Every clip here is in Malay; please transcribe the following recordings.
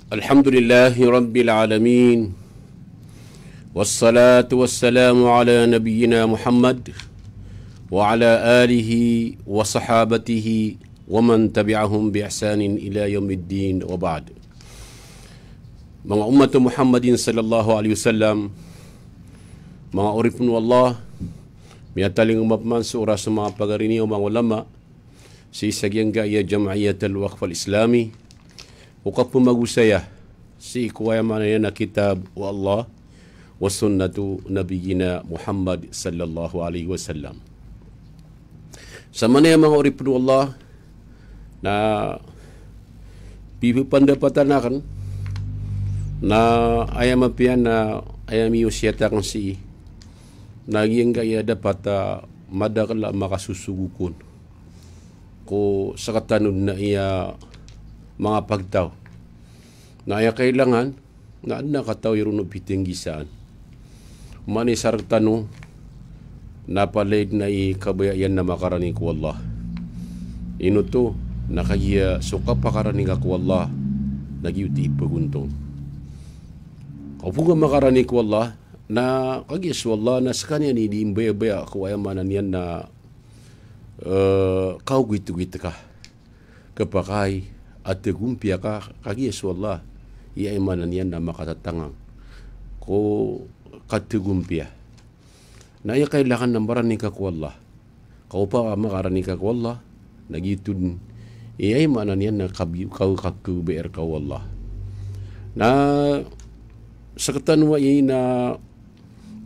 Alhamdulillahi Rabbil Alamin. Wassalatu wassalamu ala nabiyyina Muhammad wa ala alihi wa sahabatihi wa man tabi'ahum bi ihsanin ila yaumiddin wa ba'd. Mga umat Muhammadin sallallahu alaihi wasallam, mga uripun Allah, miyataling umapman sa oras sa mga pagarini o mga ulama sa isagyang gaya Jam'iyat al-Waqf al-Islami ukap pumagusaya si ikuwaya mana yan na kitab wa Allah wa sunnatu nabiyina Muhammad sallallahu alaihi wasallam. Sa mana yung mga uripun Allah na pipipandapatan akan na ayam apian na ayam iusyatakan si naging gaya dapat madakala makasusugukon ko sa katanod na iya mga pagtaw na iya kailangan na nakataw yung pitinggisaan manisar tanong napalaid na ikabayan na makarani ko Allah ino to nakaya suka pakarani ka ko Allah nagyuti paguntong kaupuga makarani ko Allah na kagis wallah na sakanya ni di imbaya-baya ko ay manan yan na kau gitu-gitu ka kapakay at gumpia ka kagis wallah iya ay manan yan na makatatangang ko katugumpia na iya kailangan ng marani ka ko Allah kau pa makarani ka ko Allah nagitun iya ay manan yan na kau kakubeer ka Allah na sa katanwa iya na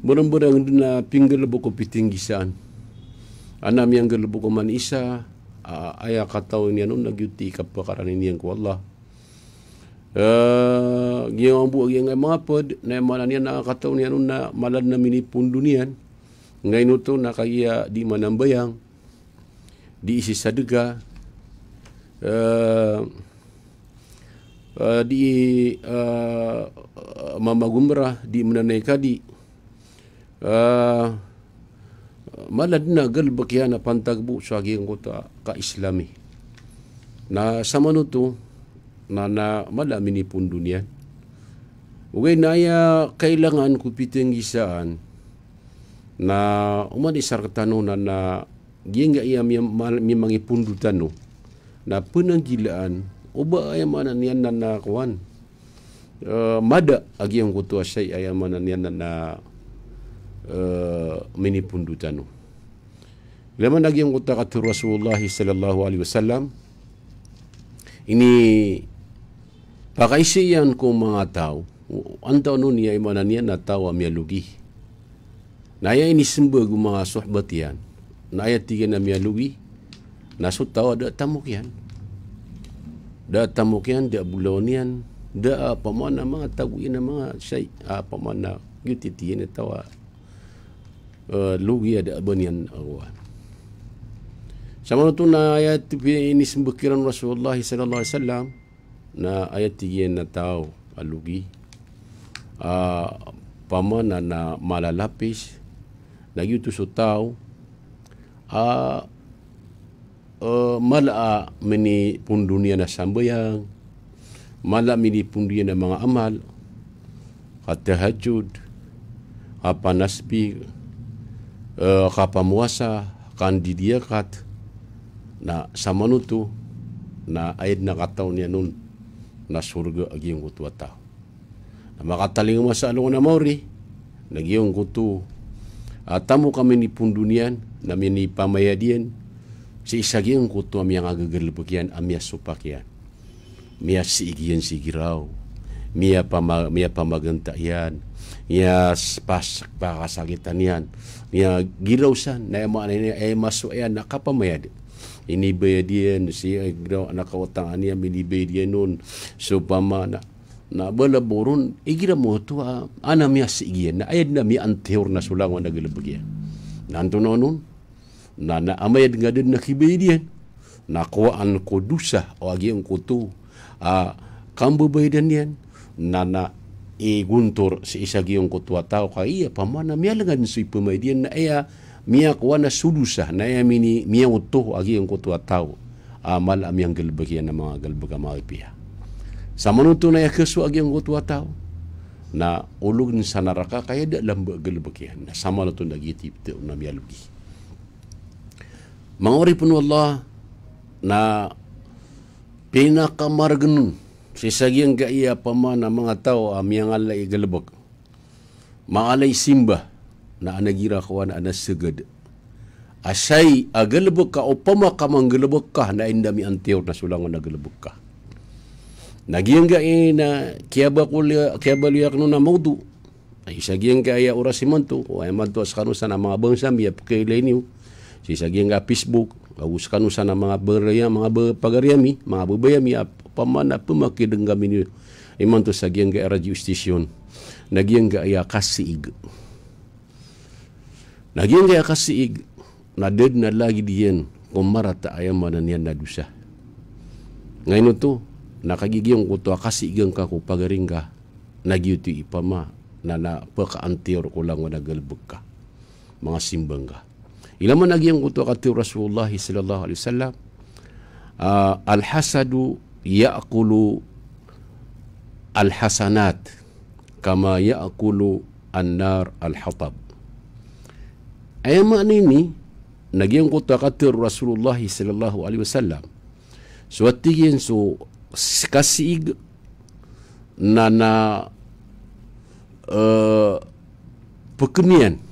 barang-barang na pinggalabu ko pitinggisaan. Anam yang galabu ko man isa, aya kataw niya nun nagyuti kapakaranin niyan ko Allah. Giyang buwag yung mga pod, na manan niya nakakataw niya nun na malad na minipundo niyan. Ngayon ito na kaya di manambayang, di isi sadega, di mamagumrah, di mananay kadi, malad na galbak yan na pantagbo sa aging kota ka-Islami. Na sa manuto, na malami ni pundo niyan. Ugay na ya kailangan kupiting gisaan na umanisar katanunan na giyang iya mi mga pundo tano na penanggilaan uba ayamanan yan na nakawan. Mada agiyang kutua siya ayamanan yan na minipundutan. Laman lagi ang kata Rasulullah sallallahu alaihi wasallam ini pakaisiyan ko mga tao antaw nun niya imanan niya na tao miyalugi naya ini sembag mga sohbat yan naya tiga na miyalugi nasut tao ada tamuk yan da bulon yan da pamana mga taguin na mga say pamana gititiyan na tawa lugi ada abanian awan. Sama itu na ayat ini sembukiran Rasulullah sallallahu alaihi wasallam na ayat tiyan na tao alugi pamana na malalapis nagyuto so tao mala mini pundunia na sambayang mala mini pundunia na mga amal katahajud panasbi kapamuasa kandidiakat na sama nuto na ayat na kataw niya nun na surga agiyong kutu tao na makataling masalong na mauri nagyong kutu tamo kami ni pundunian na mini pamayadian si isagyong kutu amiyang agagalbagyan amiyas supakyan miya siigiyan sigiraw miya pamagantayan miya pasak pakasakitan yan niya gilawsan na ema niya ay maso ayan nakapamayad inibayadian si graw nakawatang niya minibayadian nun so pama na balaboron igira mo to anam ya sigiyan na ayad na mi anteur na sulang na galabagyan nanto nun na amayad nga din nakibayadian nakuwaan ko dusa o agyang kuto kambabaydan yan na guntur si isagyong kutwa tao kaya pamana miyalangan si pumaydian na aya miya kuwa na sulusa na aya miya uto agi ang kutwa tao amal amyang galbagyan na mga galbaga mga ipiya Sama nutu na ya kesu agi ang kutua tau. Na ulug ni sanaraka kaya da lamba gelebekian. Na sama nutu na gitip te na mialugi. Mangori pun Allah na pinakamarganun sisagiang gaya pamana mga tao amiyang alay galabag. Maalay simba na anagira kawan ana seged. Asay agalabag ka o pamakamang galabag ka na indami antiyor na sulangan na galabag ka. Nagyang gaya na kiabaliyak no na maudu. Ay sagiang gaya orasimanto o ay manto as kanusa na mga bangsa miya pakailay niyo. Sisagiang ga Facebook Agus kanusa na mga beraya, mga pagariami, mga babayami, pamana pumakidang kami niyo. Iman to sa giyang ga radio station. Nagyang ga aya kasiig. Nagyang ga kasiig. Naded na lagi diyan kung marata ayaman niyan na dusa. Ngayon to, nakagigiyong ko to kasiigang ka ko pagaring ka. Nagyuti ipama na napaka-antiyor ko lang wanagalbog ka. Mga simbang ka. Ilaman nagyang ko to kati Rasulullah sallallahu alaihi wasallam. Al-hasadu ya'kulu al-hasanat kama ya'kulu an-nar al-hatab. Ayaman ini nagyang ko to kati Rasulullah sallallahu alaihi wasallam. So atigin so kasig na pekemian.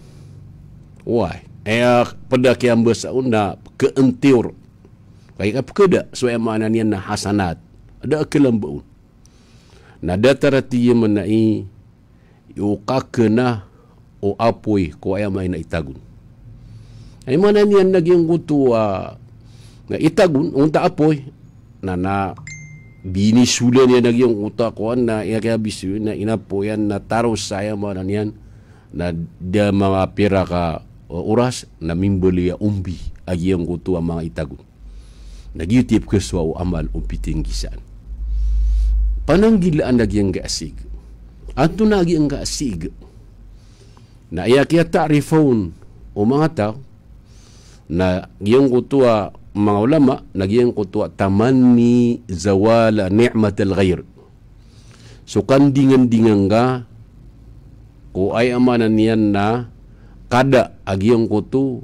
Why? Pada kiam bersaun na keentir. Kaya pekeda so emana niyan na hasanat. Ada kelembaun. Na datara tiye menai yukakena o apoi ko ayamay na itagun. Ay mana niyan naging kutua na itagun unta apoy na bini sula niya naging uta ko na iya kaya bisu na inapoyan na taro saya mana niyan na dia mga pira ka oras na mimbeli ya umbi agi yang kutua mga itagun. Nagyutip keswa o amal umpiting gisaan. Pananggilaan lagi yang gaasig. Ato na agi ang gaasig. Na iya kaya ta'rifon o mga tao na giyang kutua mga ulama na giyang kutua tamanni zawala ni'matal ghair. So kandingan-dingan ka o ay amanan niyan na kada agiyang kutu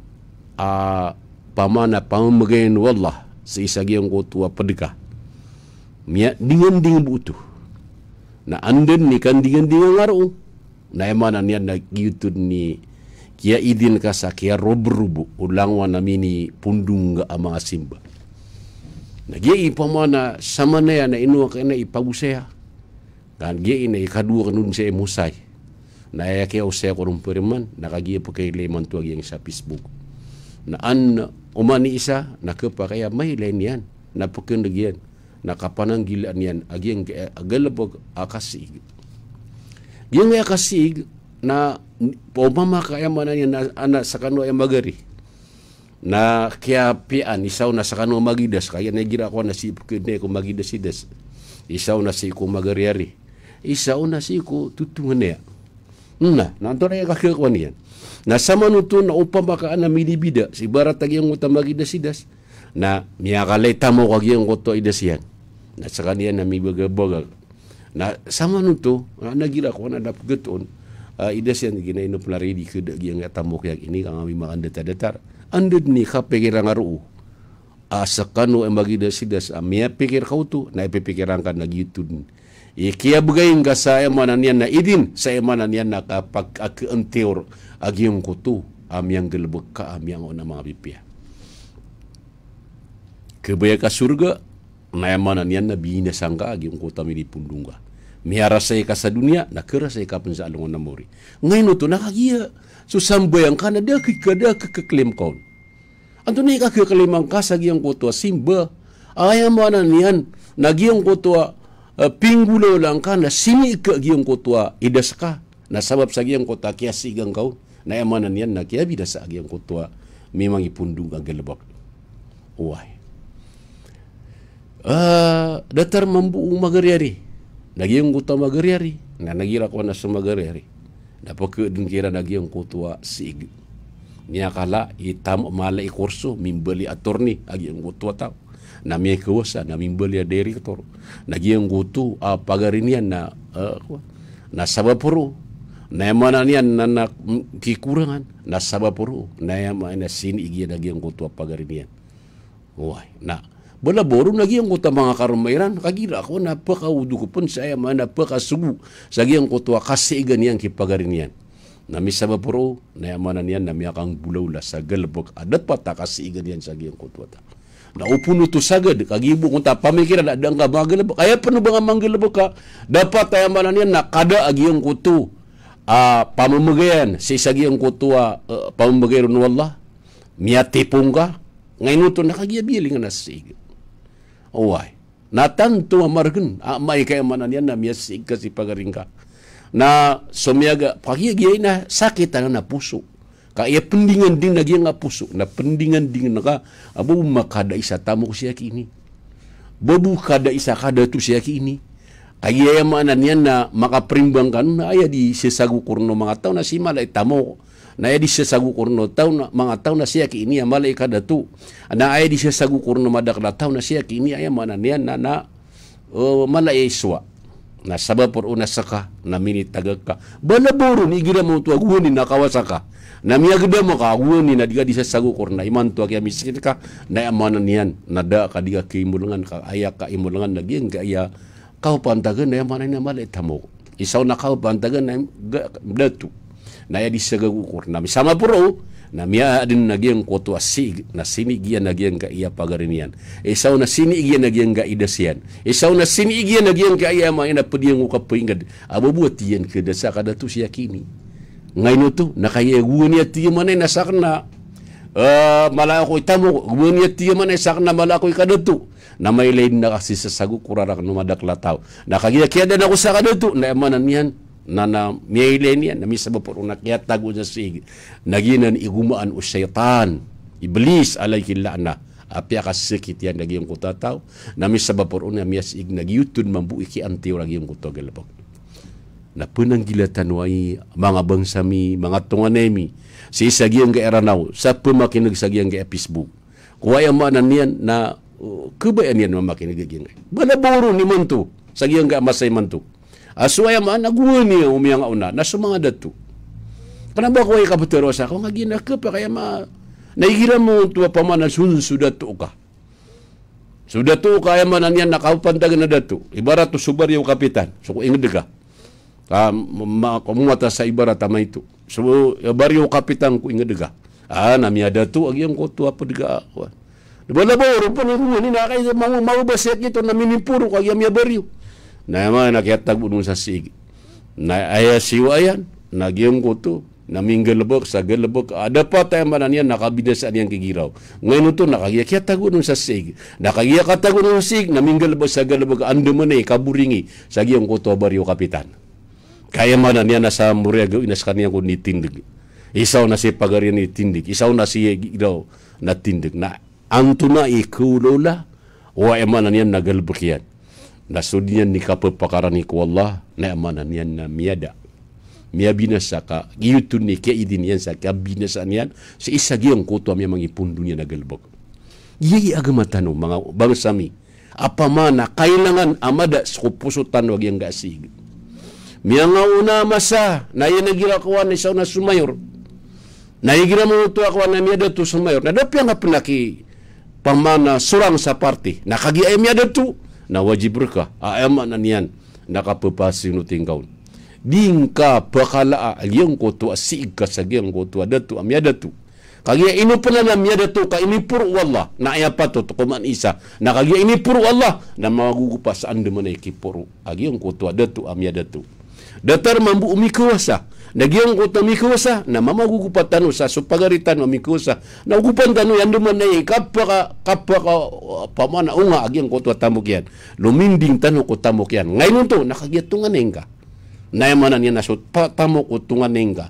pamana pamagayin wallah sa isa giyang kutua padika. Miya dingan-dingan buto. Na anden ni kandingan-dingan ngaro. Na emanan niyan na giyutun ni kia idin ka sa kia robrubu ulangwa na mini pundung ga mga simba. Nagya ipamana sama na yan na inuwa ka na ipagusaya. Kan gia ina ikadua kanun sa emusay. Na ya kia usaya korong periman nakagia pa kay leman tuwag yang sa Facebook. Na an umani isa nakapa kaya may lain yan. Napakendag yan. Nakapanang gilaan yan. Agyang agalabog akasig. Yung akasig na pumama kaya man yan na anak sa kano ay magari na kaya pian isaw na sa kano magidas kaya nagira ko na si kene ko magidas isaw na si ko magari isaw na si ko tutungan niya nanto na kakakwan yan na sa manuto na upama ka na minibida si barat tagi ang utang magidas na miyakalay tamo kag yung koto idas yan na sa kanya na may bagabagag na sa manuto nagira ko na napagaton idas yan ginainom na ready ko yang tamok yang ini kang kami makan datar andud ni kapikir nga roo sa kano ay magidasidas miya pikir kau tu na ipipikiran ka nag-YouTube kaya bagayin ka sa emanan yan na idin sa emanan yan na kapag ak-antior agyong kutu amyang galbog ka amyang o na mga bipya kabaya ka surga na emanan yan na binasang ka agyong kutami ni pundung ka miharasay ka sa dunia, nakarasay ka pun sa alungan na mori. Ngayon ito, nakagiya. So, sambayang ka na, da kakaklaim ka. Anto na ikakaklimang ka sa giyang kutua, simba. Ayaw mo na niyan, nagiyang kutua, pinggulo lang ka, na simi ka giyang kutua, idas ka. Nasabab sa giyang kutua, kaya sigang ka. Nayaman na niyan, na kaya bidas sa giyang kutua, memang ipundong ang galabak. Uway. Datar mambuong magaryari. Nagyang kuta magariari, na nagira ko na sa magariari. Napakadun kira nagyang kutua sig. Niya kala, itam malay kurso, mimbali attorney, agyang kutua tao. na miya kuwasa na mimbalya direktor nagiyang gutu pagarinian na sabapuro na mana niyan na kikurangan na sabapuro na na sini igi nagiyang gutu pagarinian why na bala boro nagiyang gutu mga karumairan kagira ako napakaudu ko pun saya napakasugu sagiyang gutu kasigan yang kipagarinian na misabapuro na mana niyan na miyakang bulawla sa galbog adat pa takasigan yan sagiyang gutu na upuno to sagad kagibo kung ta pamikiran ada nga magalabok kaya pano ba nga manggalabok ka dapat tayo manan yan na kada agiyang kuto pamamagayan sa isagiyang kuto pamamagayan ng Allah miyatipong ka ngayon ito nakagiyabili nga nasig away natanto amargan may kaya manan yan na miyasig kasi pagaring ka na sumiyaga pagiyagiyay na sakit na puso kaya pendingan din lagi nga puso na pendingan din naka abo makada isa tamo siya kini babu kada isa kada tu siya kini kaya manan yan na makaprimbang kan na aya di sesagu kurno mga tao na si malay tamo na aya di sesagu kurno tao na mga tao na siya kini malay kada tu na aya di sesagu kurno madakla tao na siya kini aya manan yan na malay iswa na sabab por una saka na minit tagag ka balaboro ni gira mo tuwa guni na kawasaka na miyagda mo ka guni na diga di sasagu kurna iman tuwa kaya miskin ka na amanan niyan nada ka diga kimulangan ka aya ka imulangan nagyan ka aya kau pantagan na amanan na malit tamo isaw na kau pantagan na datu na ya di sagagu kurna misama puro na miya din nagyang koto asig na sinigian nagyang ka iya pagarinian isaw na sinigian nagyang ka idasian isaw na sinigian nagyang ka iya mga inapadiyan ko kapingad ababuat yan kada sa kada to siya kini ngayon to nakayaguan niya tiya manay nasakna malako itamo guan niya tiya manay sakna malako kada to na may lain na kasi sa sagu kurarak numadakla nakagiya na ako sa kada to na emanan yan na miyailen yan na misa bapuro nakyat tago na sig naginan igumaan o syaitan iblis alay kilana apya kasikit yan nagyang kutataw na misa bapuro na miyasig nagyutun mambu iki antiw nagyang kutagalapak na punang gilatan way mga bangsami mga tunganemi si sagyang ka eranaw sa pumakinig sagyang ka Facebook kuwaya maanan yan na kubayan yan mamakinig yan balaboro ni manto sagyang ka masay manto aswaya man naguwan niya umiyang una na mga datu. Kenapa ko ay kapatero sa ako nga ginaka pa kaya naigira mo tuwa pa man sudat to ka. Sudat to kaya man niyan nakaupantagan na datu. Ibarat to subar yung kapitan. So ko inged ka. Kumata sa ibarat tama ito. So baryo kapitan ko inged ka. Namiya datu ag yung ko tuwa pa diga. Wala ba oro pa ni na kay mau baset nito na minipuro kag yamya baryo. Na mga nakiatag mo sa sig. Na aya siwa yan, nagyong ko to, naminggalabok sa galabok. Ada pa tayo manan yan, nakabidasaan yan kigiraw. Ngayon ito, nakagiyakiatag mo sa sig. Nakagiyakiatag mo sa sig, naminggalabok sa galabok. Ando mo na kaburingi, sa giyong ko to baryo kapitan. Kaya manan yan, nasa muriagaw, inas kaniyang ko nitindig. Isaw na si pagarian nitindig. Isaw na si giraw natindig. Na ang tuna ikulola, o emanan yan nagalabok yan. Nasudyan ni kapapakarani ko Allah na amanan yan na miyada. Miya binasa ka, giyutun ni kaya idin yan sa kabinasaan yan, sa isagiyang kuto miya mangipundo niya nagalbog. Yay agamatan mga bangsami, apamana, kailangan amada sa kupusutan wag yung gasig. Miya nga una masa, na yan nagirakawan isaw na sumayor, na igira mo ito ako na miya dato sumayor, na dapya nga pinaki pamana surang sa party, nakagiay miya dato, na wajib ka ayaman na niyan nakapapasing no tingkaw dingka pakala agyang ko to asig ka sa gyang ko to adatu amyada tu kagya ino pala na amyada tu ka inipur wallah na ayapa to kuman isa na kagya inipur wallah na magugupas ande man ay kipuro agyang ko to adatu amyada tu datar mambu umikuwasa nagyang ko to mikuwasa na mamagugupat tano sa supagaritan umikuwasa na ugupan tano yan duman ay kapaka pamana unga agyang ko to tamok yan luminding tano ko tamok yan ngayon to nakagiatungan ka nayamanan yan na so tamok ko tungan ka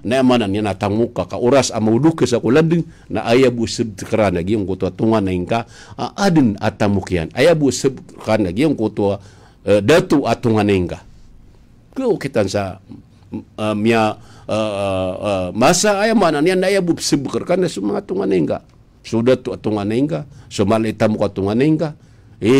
nayamanan yan na tamok ka oras amuduk sa kulading na ayabu sebkara nagyang ko to tungan ka adin atamok yan ayabu sebkara nagyang ko to datu atungan ka ko kitan sa masa ayamanan yan ayabu sebkara na sa mga tungan ka sudah tu atungan enga, somalita mo katungan enga,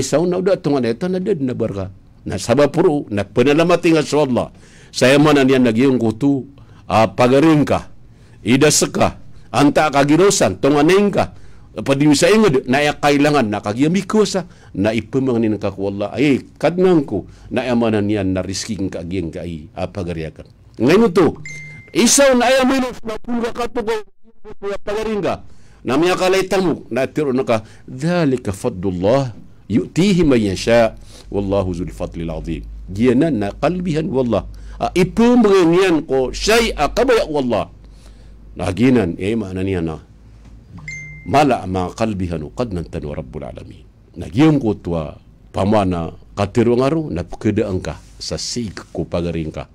sauna udah atungan eta na dead na barka. Na sabapuro, na penalamat nga sa Allah. Saya mana niyan nagyong kutu, pagaring ka, idasaka, anta kagirosan, tunganin ka, padiwisa ingod, na kailangan, na kagyamikosa, na ipamangin ka ko Allah, kadnang ko, na amanan niyan na risking kagyang kai, pagariakan. Ngayon ito, isaw na ayamin, na pula ka to pagaring ka, na miya kalaytan mo, na tiro na ka, dhalika fadlullah, yu'tihi man yasha, wallahu zul fadlil azim. Diyan na kalbihan wallah. Ipumangyan ko syai'a kabaya wallah. Naginan, maana niya na mala mga kalbihan qad nantan wa rabbul alamin. Nagyong ko tuwa pamana katiro ngaro na pagkadaan ka sa sig ko pagaring ka.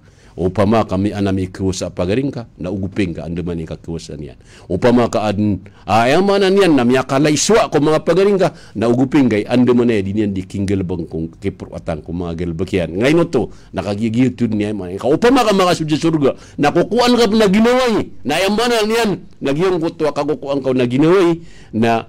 Upama kami anami kusa pagaring ka na uguping ka andaman ka kusa niyan. Upama ka adn ayamanan niyan na miya kalayswa ko mga pagaring ka na uguping kay andaman di niyan di kinggal bang kung kipratan ko mga gelbakyan. Ngayon to nakagigiyud niya man. Upama ka mga sudya surga nakukuan ka na ginaway na ayamanan niyan nagyong kutwa kakukuan ka na ginaway na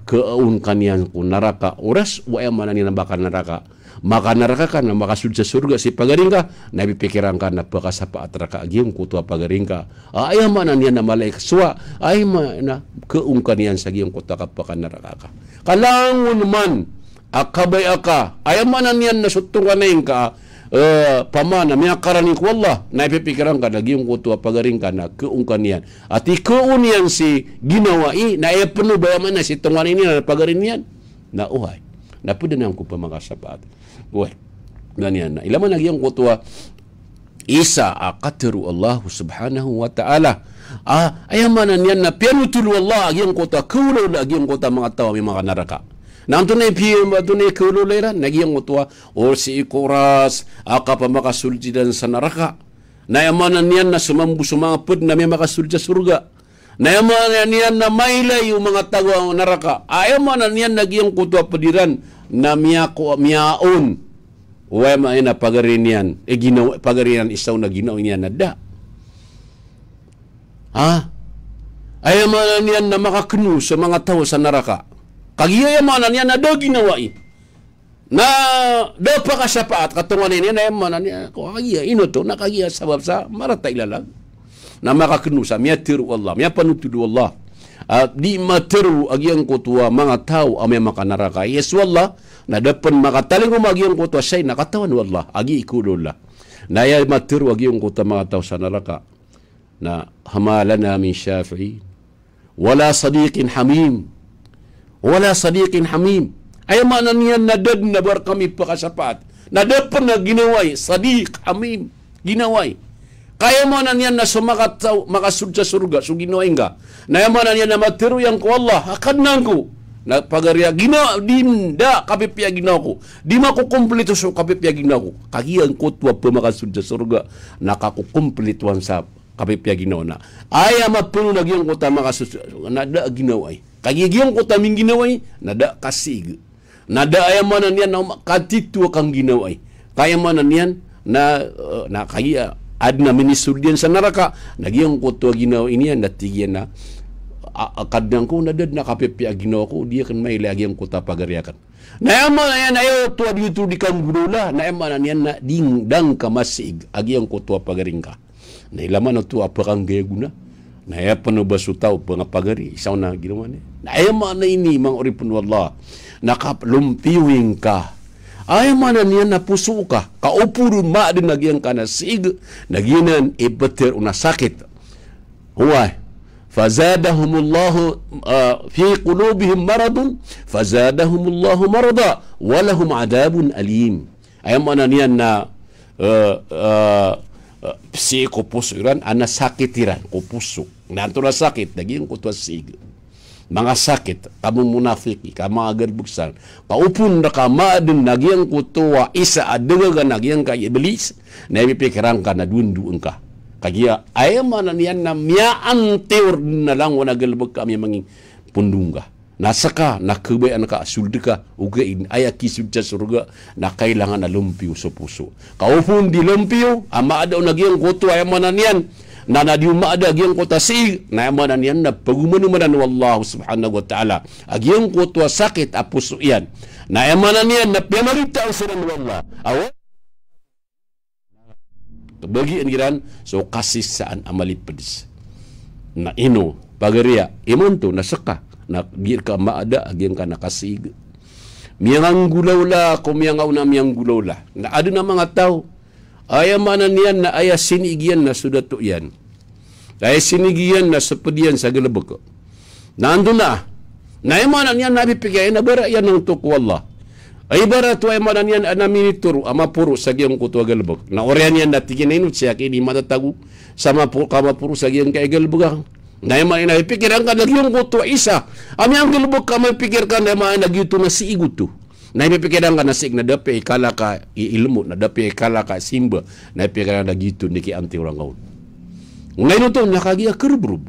keun kanian ku neraka oras wa ayamanan niyan bakal neraka. Maka neraka kan maka sudja surga si pagaringka nabi pikiran kan na pakasapa atraka agim kutua pagaringka ayam mana niya na malaik suwa ay mana keungkan yan sa giyong kuta kapakan neraka ka kalangun man akabay aka ayam mana niya na sutungan na ka pamana miya karaning ko Allah nabi pikiran kan na giyong kutua pagaringka na keungkan yan at ikeun yan si ginawai na iya penuh bayaman na si tungan ini na pagaring yan na uhay na pwede na ko pamakasapat. Wah, dan yan. Ilaman lagi yang kutua isa akatiru Allah subhanahu wa ta'ala. Ayamanan yan na pianutulu Allah yang kutua kulo lagi yang kutua mga tawa may mga naraka. Nanto na ipiyo bato na kulo lera nagi yang kutua or si ikuras aka pa makasuljidan sa naraka. Nayamanan yan na sumambusumangapod na may makasulja surga. Nayamanan yan na mailay yung mga tawa ng naraka. Ayamanan yan nagi yang kutua pediran na miyaon uwe na pagarinyan ginaw pagarinyan isaw na ginaw niya na da ayamanan niyan na makaknu sa mga tao sa naraka kagiyamanan niyan na do ginawai na do pa kasapaat katungan niya na ayamanan niya ko kagiya inoto na kagiya sabab sa marata ilalag na makaknu sa miyatiru Allah miya panutudu Allah di materu agyang kutua mga tao amay makanaraka yes wallah na dapan makataling umagyang kutua say nakatawan wallah agi ikulula na ya materu agyang kutua mga tao sa naraka na hamalana min syafi'i wala sadiqin hamim ay manan yan na dad na bar kami pakasapat na dapan na ginaway sadiq hamim ginaway kaya mo na niyan na makasudsa surga so ginoy nga na yaman na niyan na matiru yang ko Allah akad nangko na pagarya gina dinda kapipya ginaw ko di makukumpleto so kapipya ginaw ko kagiyan ko tuwa pa makasudsa surga nakakukumplituan sa kapipya ginaw na ay mapuno na giyang ko ta makasudsa na da ginaw ay kagiyan ko ta ming ginaw ay na da kasig na da ayaman na niyan na katitu kang ginaw ay kaya man na niyan na kagiya adna minisurdian sa naraka nagyang ko to ginaw ini na tigyan na kadang ko nadad na kapipya ginaw ko dia kan may lagi ang kuta pagariakan na yaman na yan ayo to dito di kang gudula na yaman na yan na ding dang kamasig agi ang kuta pagaringka na ilaman na to apakang gayaguna na yapan na basutaw mga pagari isaw na ginawa na yaman na ini mang oripun wallah nakaplumpiyuing ka ay mana niyan na puso ka kaupurun maadin nagyang ka na sig nagyinan ibatir una sakit huway fazadahumullahu fi qulubihim maradun fazadahumullahu marada walahum adabun alim ay mana niyan na psiko puso iran ana sakitiran ko puso nanto na sakit nagyang kutwa sig mga sakit, kamu munafiki, kamu agar buksan. Kaupun na kamadin nagyang kutuwa isa adaga nagyang kay iblis na ipipikiran ka na dunduan ka. Kaya ayaman na niyan na miyaan teor na lang wanagalbag kami manging pundunga. Nasa ka, nakabayan ka, sulda ka, ugain, ayaki sudya surga, na kailangan na lumpiyo sa puso. Kaupun di lumpiyo, ama daw nagyang kutuwa ayaman na niyan, na diuma ada agyang kota sig na manan yan na pagumanumanan wallahu subhanahu wa ta'ala agyang kota sakit apuso yan na manan yan na piyamarita ang sunan wallah awa bagi angiran so kasih saan amalit pedis na ino pagaria imon to nasaka na gir ka maada agyang ka nakasig miyang gulaw la kumiyang na miyang gulaw la na ada na mga tao aya manan yan na aya sinigyan na sudah to yan aya sinigyan na sepedian sa galabok nando na manan yan nabipigay na bara yan ng tuko wallah ay bara to ay manan yan anaminituro amapuro sa giyang kuto galabok na oryan yan natigin na inut siya kini matatago sama po kamapuro sa giyang kay galabok na manan napipikiran ka nagyong kuto isa amyang galabok ka mapipikiran na manan nagyuto na si iguto na ipipikiran ka na sig na dapi ikala ka ilmu na dapi ikala ka simba na ipipikiran na gitu niki anti orang kaun ngayon to nakagiya kerbrub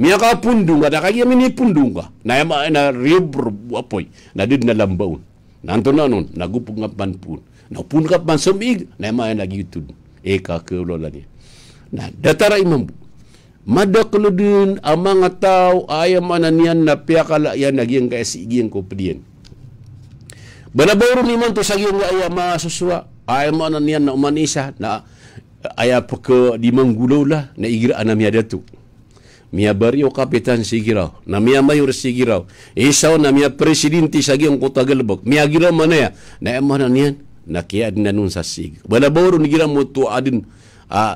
miya ka pundung ka nakagiya mini pundung ka na na ribrub apoy na did na lambaon nanto na nun nagupong nga panpun napun ka pan sumig na na gitu eka kelola ni na datara imam madaklo din ang mga tao ay mananian na piyakala yan nagyang kaisigiyan ko pediyan. Banabawro ni man to sa giyang ay masuswa ay mananian na umanisa na ay pagka di manggulaw la na igiraan na miya dato. Miya baryo kapitan sigiraw, na miya mayor sigiraw, isaw na miya presidente sa giyang kota galbok, miya gira manaya, na mananian na kaya din na nun sa sig. Banabawro ni gira mo to adin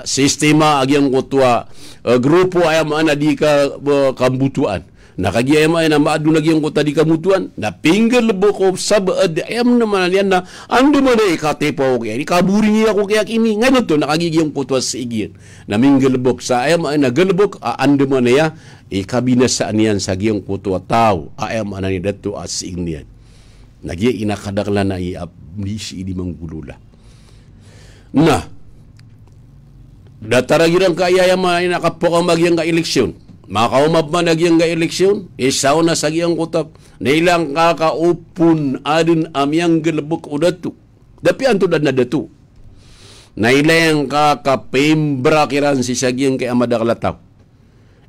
sistema agyang kutwa grupo ay maana di ka kambutuan nakagi ay maana maadu na gyang kota di kamutuan na pinggir lebo ko sab ayam naman yan na ando man ay katepo kaya kaburi niya ako kaya kini ngayon to nakagi gyang kutwa sigir na minggir lebo sa ayam maana galbok ando man ya ikabinasaan yan sa gyang kutwa tao ayam maana ni dato asig niyan nagi inakadakla na iabisi di manggulula na dataragirang kaya man nakapokang magyang ka eleksyon. Makaumap man nagyang ka eleksyon, isaw na sa giyang kutak, na ilang kakaupun adin amyang galabok o datu. Dapi anto na datu. Na ilang kakapembra kiran si sagyang kay amadaklataw.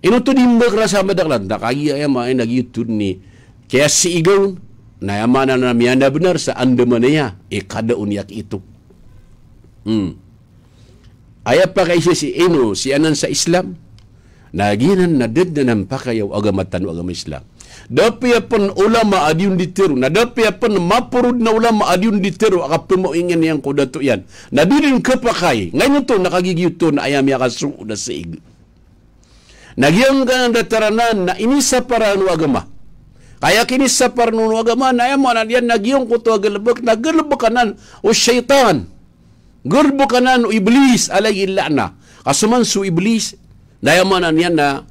Inuto din bakla sa amadaklat, nakagi ay man nagyutun ni kaya si igaw, na yaman na namin na benar sa andaman niya, ikadaon yak ito. Aya pa kay si Eno, si anan sa Islam, naginan na dad na nampakayaw agamatan o agama Islam. Dapi apon ulama adiun ditero, na dapi apon mapurud na ulama adiun ditero, akapumoingin niyang kudato yan. Nabilin kapakay, ngayon to nakagigiyot to na ayam yakasu na siig. Nagyang ka ng dataranan na inisa para no agama. Kaya kinisa para no agama, na ayam na yan nagyang kuto agalabak, nagalabakanan o syaitan. Gurbo kanan o iblis alayhi la'na. Kasuman su iblis dayamanan yan na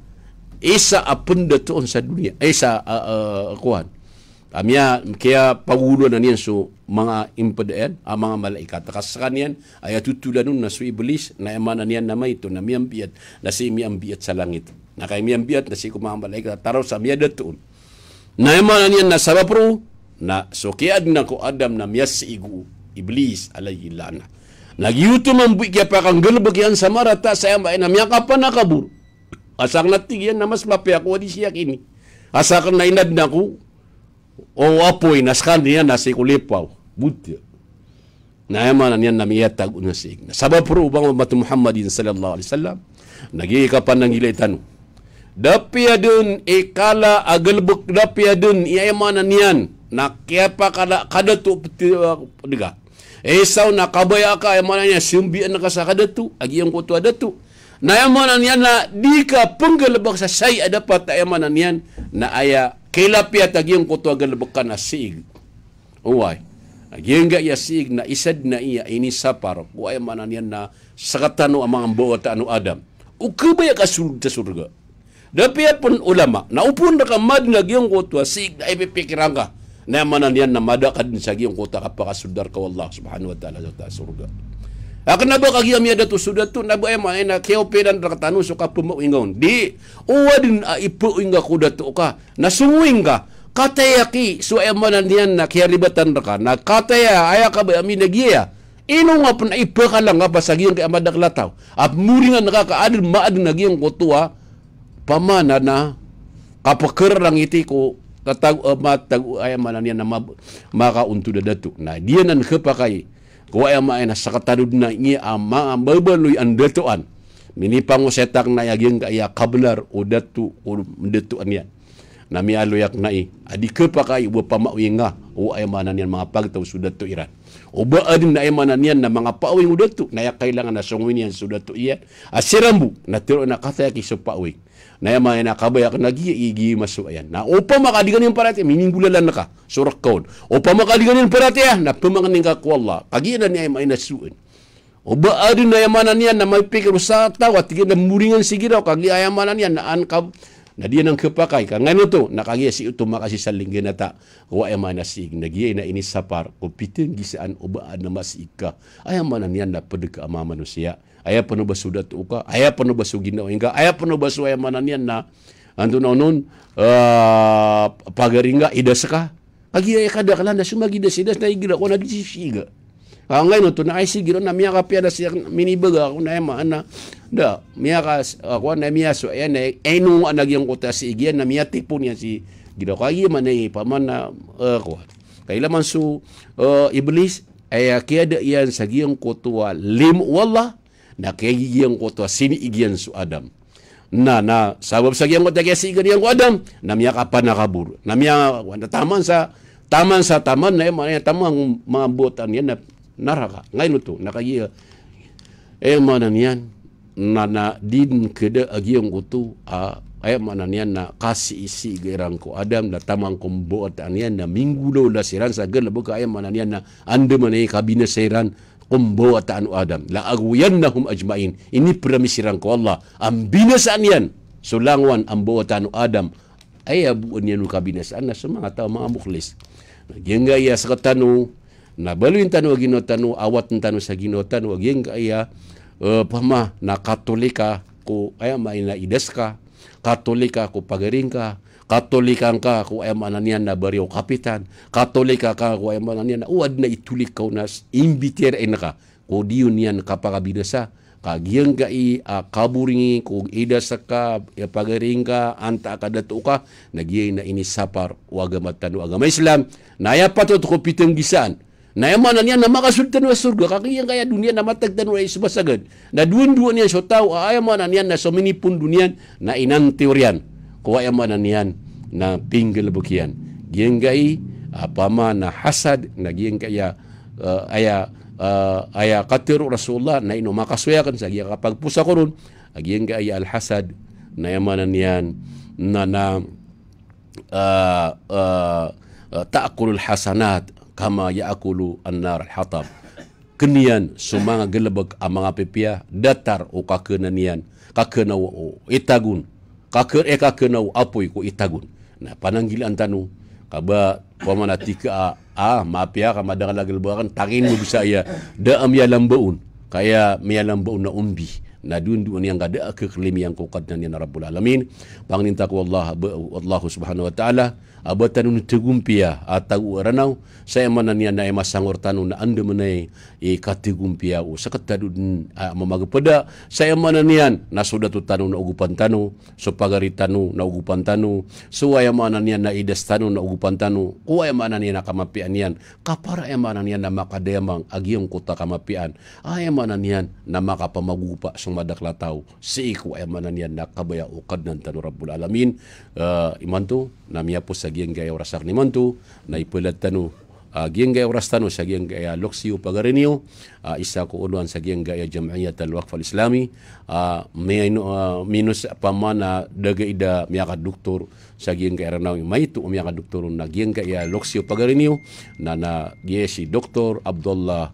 isa apunda toon sa dunia. Isa kuhan. Kaya pagulo na niyan su mga impadaan, mga malaikat. Kasakan yan ay tutulan nun na su iblis na yamanan yan na may ito na miyambiyat na si miyambiyat sa langit. Na kay miyambiyat na si mga malaikat taraw sa miyada toon. Na yamanan yan na sabapro na so kiad na ko Adam na miyas si igu iblis alayhi la'na. Nagyuto man buik kaya pa kang galbagyan sa marata sa yama ay namyaka pa nakabur. Asak natigyan na mas mapiak o di siya kini. Asak na inad na ko o apoy naskan niya nasi kulipaw. Buti. Na yaman niyan namiyatag unasig. Sabab pro ubang mabatu Muhammadin sallallahu alaihi wasallam. Nagikapan ng ilaitan. Dapya dun ikala agalbuk dapya dun iyamanan niyan. Na kaya pa kada to diga. Esaw na kabaya ka ayamanan niya simbian na kasaka datu agi ang kutua datu na ayamanan niya na di ka penggalabak sa say dapat ayamanan niyan na aya kilapia agi ang kutua galabak ka na siig uway agi ang gaya siig na isad na iya ini sapar o ayamanan niyan na sakatano ang mga bawat anu Adam o kabaya ka sa surga dapat pun ulama na upun na ka madnag yung kutua siig na ipipikiran ka na manan yan na madakad sa giyong kota kapakasudar ka Allah subhanahu wa ta'ala sa surga. Akan na ba kagiyam yada to sudat to na ba ay maay na kiyaw pedan rakatano so ka pumawingon. Di, uwa din ipuing ka kudat to ka. Nasumuing ka. Katayaki so ay manan yan na kiyaribatan ka. Na kataya aya ka ba amin nagiya. ino nga pun ipakalang nga pasagiyan kay amadak lataw. At muringan nakakaadil maadil nagyang kutua pamana na kapakerang iti ko tatag matag ayamanan niya na makaunto da datu. Na dia nan kepakay ko ayama na sakatadud na ngi ama babaloy ang datuan. Minipang setak na yaging kaya kablar o datu o datuan yan. Na mialoyak na adi kepakay wa pamawing nga o ayamanan yan mga pagtaw sudat to iran. O ba adin na ayamanan yan na mga paawing udat to na kailangan na sungwin yan sudat to iyan. Asirambu na tiro na katayaki sa paawing. Na yamay na kabayak na igi maso ayan. Na upa makadigan yung parati miningulalan na ka surak kaon. Upa makadigan yung parati na pemangin ka ko Allah. Kagiyan na ayamay na suun. O ba adin na ayamanan yan na may pikir sa tawa tigil na muringan sigiraw kagi ayamanan yan na ankab na dia nang kepakay ka ngano to nakagiya si uto makasi sa linggin nata wa emana sig nagiya na ini sapar ko piteng gisaan ubaan na masika aya manan yan na pedek ama manusia aya panu basudat uka aya panu basugina hingga aya panu basu aya manan yan na antu nonon pagaringa idasaka kagiya kada kala na sumagi desidas na igira ko na disiga ngay no to na ay sigiro na miya kapya na siya minibaga ako na ema na da miya ka ako na miya so ayan ay nung anagyang kota si igyan na miya tipo niya si giro kagi man ay paman na ako kailaman su iblis ay kaya iyan sa giyang kotwa lim wala na kaya giyang kotwa sini igyan su Adam na sabab sa giyang kotwa kaya si igyan ko Adam na miya ka pa nakabur na miya taman sa taman na yung tamang mga buotan yan na naraka ngayon to nakagiya manan yan na din keda agiyong utu manan yan na kasi isi gerang ko Adam na tamang kumbuot yan na minggulo la siran sa gelab ka manan yan na ande manay kabina siran kumbuot anu Adam la aguyannahum ajmain ini permisiran ko Allah ang binasaan yan sulangwan ang buot anu Adam ay abuon yan kabinasaan na sa mga tao mga muklis nagyang gaya sa katano na baluin tanu gino tanu awat tanu sa gino tanu aging kaya pama na katolika ko ay may na idaska katolika ko pagaringka katolikan ka ko ay mananian na baryo kapitan katolika ka ko ay mananian na uad na itulik ka nas imbiter enaka ko diyon yan kapakabinasa kagiyang gai kaburingi ko idasa ka pagaringka anta kadatu ka nagyay na inisapar wagamat tanu agama Islam na ya patot ko piteng gisaan na emanan niya na makasultan wa surga kakiyang kaya dunia na matagdan wa isbasagad na duwan-duwan niya so tao ayamanan niya na so minipun dunia na inan teoryan kuwa ayamanan niya na pinggel bukian giyang gai apama na hasad na giyang kaya aya katir Rasulullah na ino makasuyakan sa giyang kapag pusa ko ron giyang kaya al hasad na ayamanan niya na ta'kulul hasanat kama yaakulu an-nar al-hatab kenian sumanga gelebeg ang mga pipia datar o kakenanian kakenaw o itagun kakenaw apoy ko itagun na pananggilan tanu kaba pamanatika mapia ka madagalagilbakan tangin mo bisa ya da am ya lambaun kaya miya lambaun na umbi na duun yang kada keklim yang ko kadnan ya rabbul alamin pangninta ko Allah subhanahu wa taala abatan tegumpia atau ranau saya manania na masangor tanu na ande menai kategumpia o sakatadun mamagpada saya mananian na sudatu tanu na ugupan tanu so pagari tanu na ugupan tanu suaya mananian na idas tanu na ugupan tanu kuaya mananian na kamapian yan kapara mananian na makademang agiyong kota kamapian ay mananian na makapamagupa sung madaklataw si iku ay mananian na kabaya ukad ng tanu rabbul alamin imanto na miya po sa giyang gaya orasak ni manto na ipulat tanu giyang gaya oras tanu sa giyang gaya loksiyo pagarinyo isa ko unuan sa giyang gaya Jam'iyat al-Waqf al-Islami minus pamana daga ida miya ka doktor sa giyang gaya ranaw may ito miya ka doktor na giyang gaya loksiyo pagarinyo na giya si Dr. Abdullah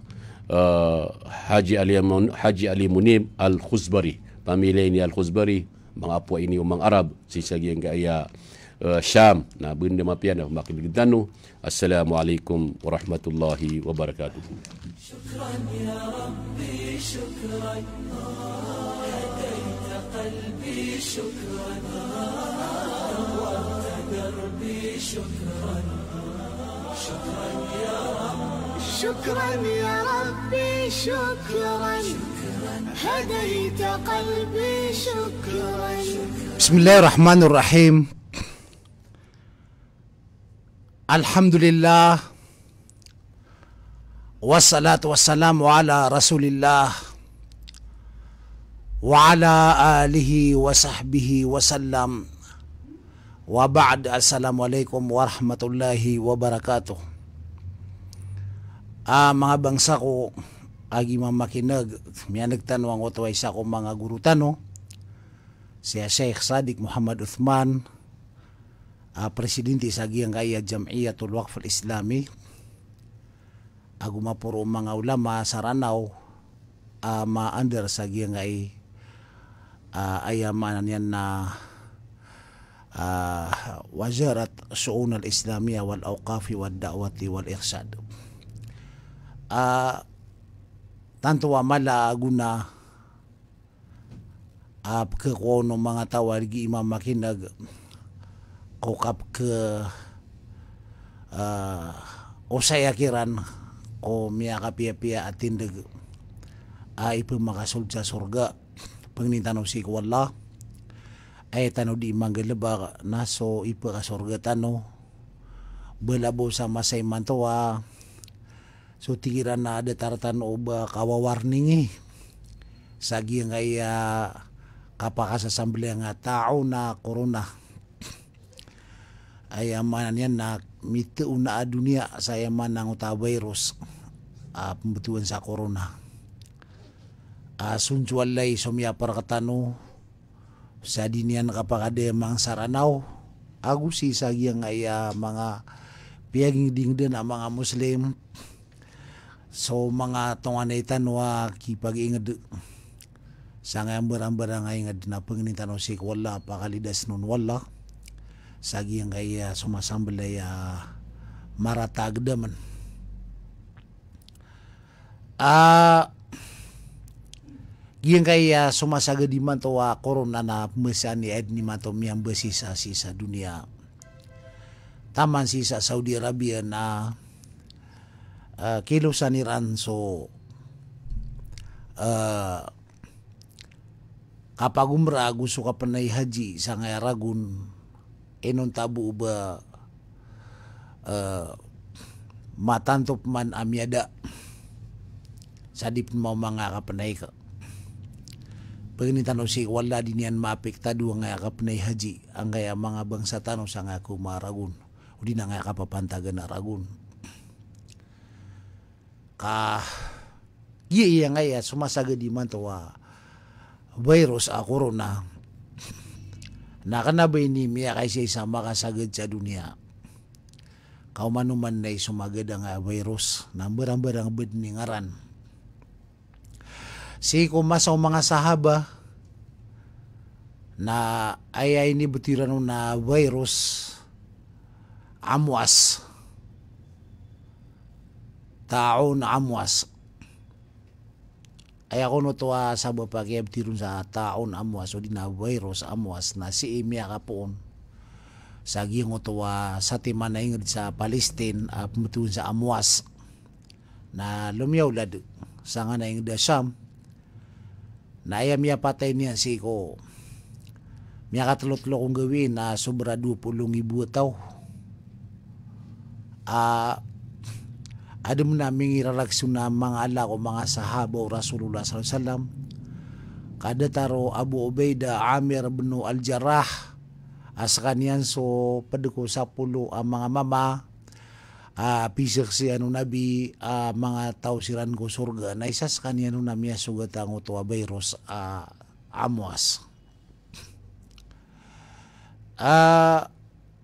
Haji Ali Munib al-Khuzbari pamilya ni al-Khuzbari mga apo ini umang Arab si sa giyang gaya Syam na benda mapian na makinigdano. Assalamualaikum warahmatullahi wabarakatuh. Syukran ya Rabbi syukran hadaita qalbi syukran nawwarta darbi syukran syukran ya Rabbi شكرا يا ربي شكرا هديت قلبي شكرا. بسم الله الرحمن الرحيم. الحمد لله والصلاة والسلام على رسول الله وعلى آله وصحبه وسلم وبعد. Assalamualaikum warahmatullahi wabarakatuh. Mga bangsa ko agi mamakinag miyanag tanwang otway sa ko mga guru tano siya Sheikh Sadiq Muhammad Uthman, presidente sa giyang kaya Jam'iyatul Waqf al-Islami. Agumapuro mga ulama sa Ranao ma-under sa giyang kay ayamanan yan na Wazarat Su'un al-Islamiyah wal-Awqafi wal-Da'wati wal-Irshad. Tanto mala aguna pagkakuno mga tawag imam makinag kukap ke usaya kiran ko miya kapia-pia atindag ipa makasul sa surga pagnintanong si kuwala ay tano di manggalaba naso ipa ka surga tano balabo sa masay mantawa so tigiran na ada taratan o ba kawawarning sagi nga kapakasasamble nga tao na corona ay amanan yan na mito na dunia sa yaman ng virus pembetuan sa corona sunjualay sumya para katano sa dinian kapakade mang saranaw agusi sa giyang ay mga piyaging dingden ang mga Muslim so mga tonganay tanwa kipag-ingad sa ngayang barang-barang ay ingad na panginitanong si wala pakalidas nun wala sa giyang ay sumasambalay maratag daman giyang kay sumasaga di man to corona na mesan ni ed ni man to miyang besisa sa dunia taman si sa Saudi Arabia na kilusan Iran so kapag umra gusto ka panay haji sa ngay ragun enon tabu ba matantop man amyada sadip mo mga kapanay ka paginitanong si wala din yan maapektado ang nga kapanay haji ang kaya mga bangsa tanong sa nga kumaragun o di na nga kapapantagan na ragun iya nga sumasaga di man to virus corona nakanabay ni miya kay siya isa makasagad sa dunia kaumanuman na sumagad ang virus na barang-barang bed ni ngaran si kumasaw mga sahaba na ay ni butiran na virus amwas tao na amwas ay ako no to sa bapagayab tirun sa tao na amwas o di na virus amwas na si imya kapoon sa giyong to sa timan na ingrid sa Palestine pumutun sa amwas na lumiyaw lad sa nga na ingrid Sham na ayam miya patay niya si ko miya katalotlo kong gawin na sobra 20,000 tao adam naming iralaksyon na mga ala ko mga sahaba o Rasulullah SAW kada taro Abu Ubaidah Amir bin Al-Jarrah as kanyan so paduko sa pulo ang mga mama pisik si nabi mga tao siran ko surga na isas kanyan namiya sugat ang utwa virus amwas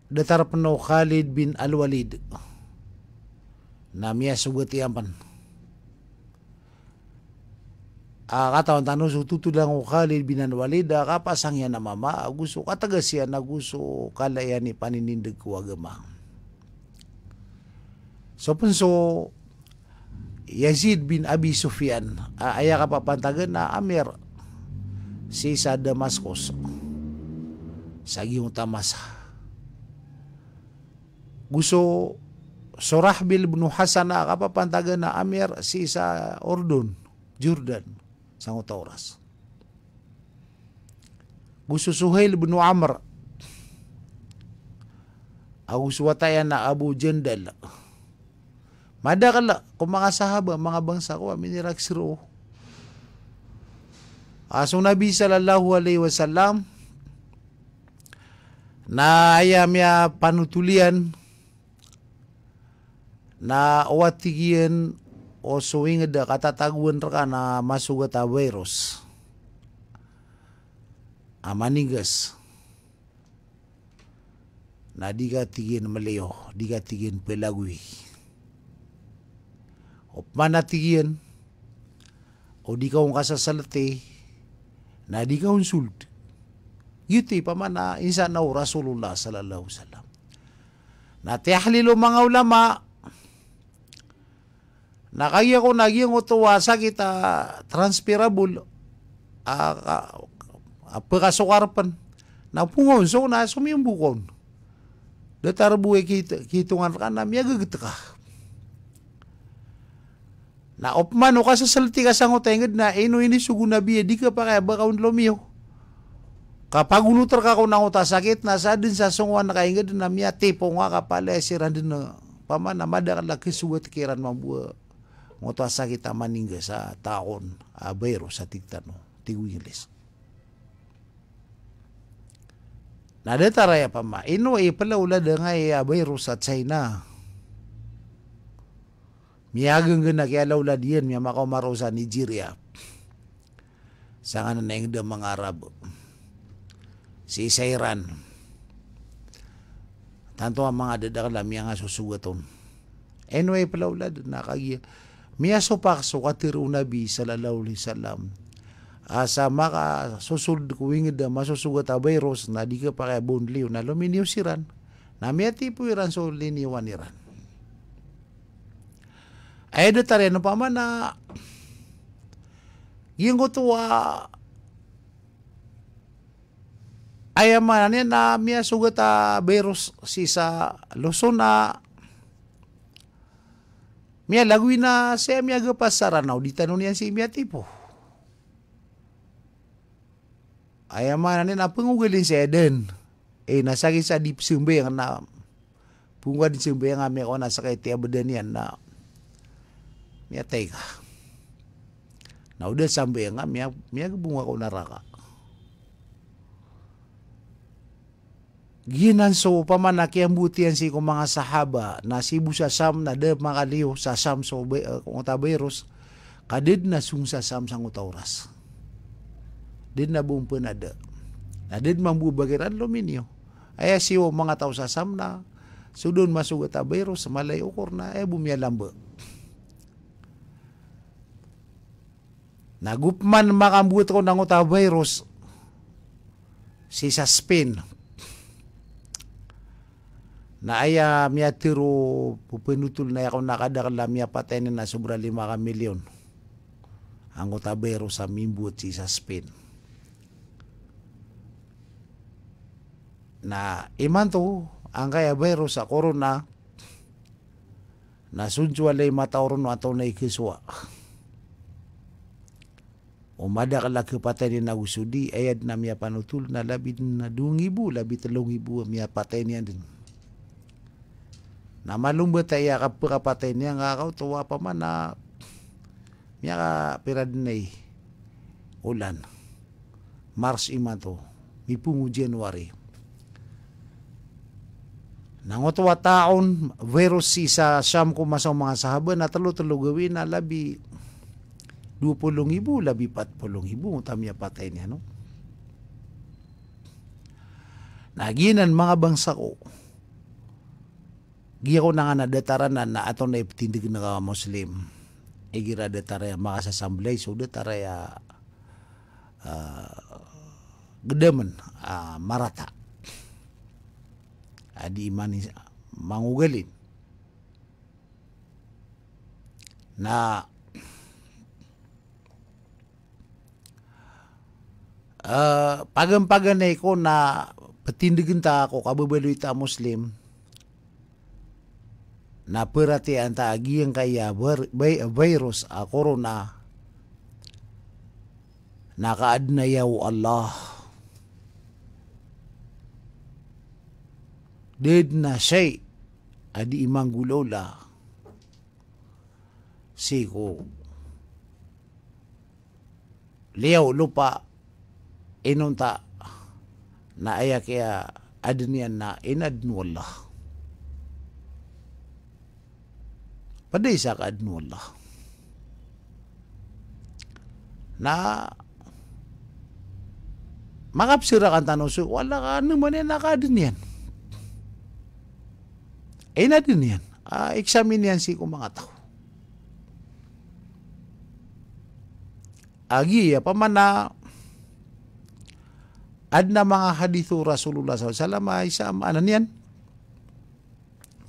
datar penuh Khalid bin Al-Walid namiya sugat iampan katawan tanong so tutulang ko Khalid bin Al-Walid kapasang yan na mama gusto katagas yan na gusto kalayan ni paninindig ko agama so punso Yazid bin Abi Sufyan aya kapapantagan na Amir si sa Damascus sa giyong tamas gusto Surahbil bin Hasana kapapantaga na Amir si sa Jordan sango oras. Gusto Suhail bin Amr agus watayan na Abu Jandal. Madakala kung mga sahaba, mga bangsa ko, miniragsiro. Aso Nabi sallallahu alaihi wasallam na ayam ya panutulian na awatigian o suwing da katataguan raka na masugat a virus. Amanigas na di ka tigin malayo, di ka tigin pelagui. O manatigian o di ka kasasalati na di ka unsult. Yuti pa man na insa na Rasulullah sallallahu alaihi wasallam. Na tiyahlilo mga ulama na kaya ko naging utuwasa kita transpirable pagkasukarpan na pungon so na sumimbukon. Datar buhay kitungan ka na miyagagit ka. Na opman o kasasalti ka sang utengad na ino ini sugu nabi di ka pa kaya bakaun lomiyo. Kapag unutar ka kung nanguta sakit na sa din sa sungwan na kaingad na miya tipo nga kapala siran din na paman na madakal laki sugat kiran mabuha. Nguta sakit maningga sa taon bayro sa tigtano tiguilis. Nadataraya pa ma. Ino pala ula da nga bayro sa China. Miyagang gana kaya laula diyan miya makamaro sa Nigeria. Sa nga na da mga Arab. Si Iran. Tanto ang mga dadakala miya nga susugaton. Ino pala ula da nakagya. Miya sopak so katiru Nabi sallallahu alaihi wasallam. Asa maka susul kuwingid da masusugat a virus na di ka pa kaya bonliw na luminiw siran. Na miya tipo iran so liniwan iran. Ay datare no pa man na yung kutuwa ay man na miya sugat a virus si sa Luzon na miya lagwi na siya miya gapasaranaw di tanong niyan si miya tipo. Ay man na pangugalin si Eden. Nasagi sa deep sumbe yang na punga di sumbe yang kami ako nasa kay tiya badan yan na miya teka. Na udah sampai yang miya bunga ko naraka. Ginan so pamanaki ang butian si kong mga sahaba na sibu sa sam na de makaliw sa sam so kung taberos kadid na sung sa sam sang utauras. Din na bumpen ada. Na din mambubagiran luminyo. Ay siyo mga tao sa sam na sudon masugat taberos malay ukor na bumya lamba. Nagupman makambut ko ng utavirus si sa Spain. Na aya miya tiro pupenutul na ako nakadakala miya patenin na sobra 5 milyon. Ang utavirus sa mimbut si sa Spain. Na iman to ang kaya virus sa corona na sunjualay matauron atau na ikiswa. Umada kala kepatay na usudi ayad na miya panutul na labid na 2,000 labid 3,000 miya patay niya din. Na malumba tayo kapatay niya nga kao tuwa pa man na miya ka pirad na ulan. Mars iman to mipungu January. Nangotuwa taon virus si sa siyam ko masaw mga sahaba na talo-talo gawin na labi 20,000 labi 40,000 tamya patay niya no. Naginan mga bangsa ko. Giya ko na nga nadataran na ato na ipatindig na Muslim. Igira datara makasasamblay so datara gedemen marata. Adi iman mangugalin na pagampaganay ko na patindigin ta ako kababaloy ta Muslim na perhatian ta agiyang kaya virus a corona nakaadnayaw Allah did na shay adi imang gulola siko liyaw lupa inunta na aya kaya adnian na inadnu Allah paday sa kaadnu Allah na makapsira kan tanong so wala ka naman yan nakadnian inadnian examine yan si kung mga tao agi pamana adna mga hadithu Rasulullah SAW ay sa anan yan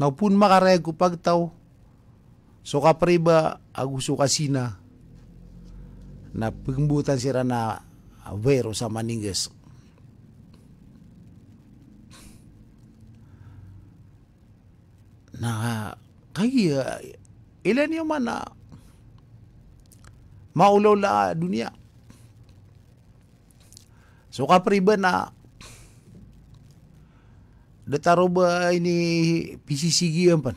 naupun makarayag ko pagtaw so kapriba aguso kasina na pagbutan sira na vero sa maningges na kaya ilan yung mana maulaw la dunia so kapriba na dataro ba ini pisisigian pan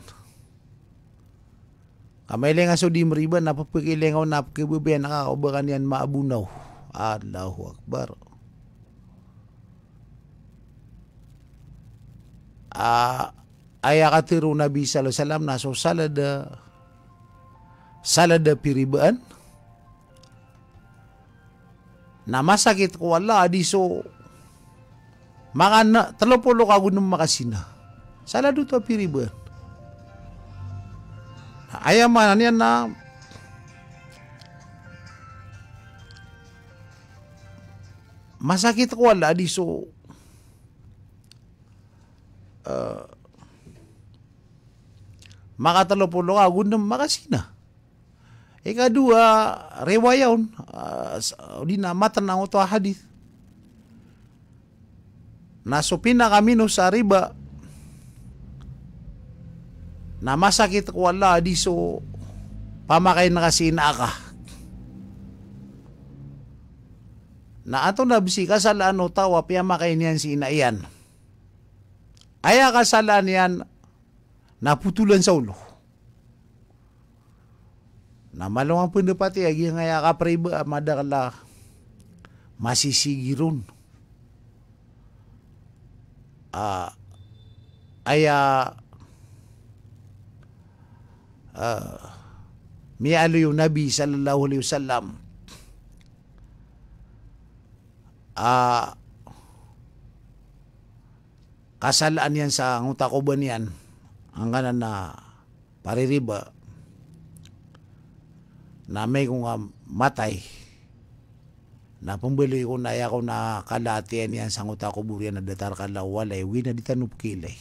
kamay nga so di meriba napapakilengaw napakibubaya nakakabakan yan maabunaw Allahu Akbar aya katiru Nabi sallallahu alaihi wasallam na so salada piribaan na masakit ko wala di so makana 30 ka gunung makasina salado to piribaan aya man yan na masakit ko wala di so makatalopulo ka gunam makasina ikadua rewayawn di na matan ang ito hadith nasupin na kami no sa riba na masakit ko wala di so pamakay na kasi inaaka na ato na bisi kasalaan o tawa piyamakay niyan si inaiyan aya kasalaan yan naputulan sa ulo na malawang pendapati agi ngaya kapriba madakala masisigiron aya mialo yung Nabi sallallahu alaihi wasallam kasalaan yan sa ngutakoban yan ang ganan na paririba na may kong matay na pambili ko na ako na kalatian yan sa ngutakoburyan na datar kalawalay wina ditanup kilay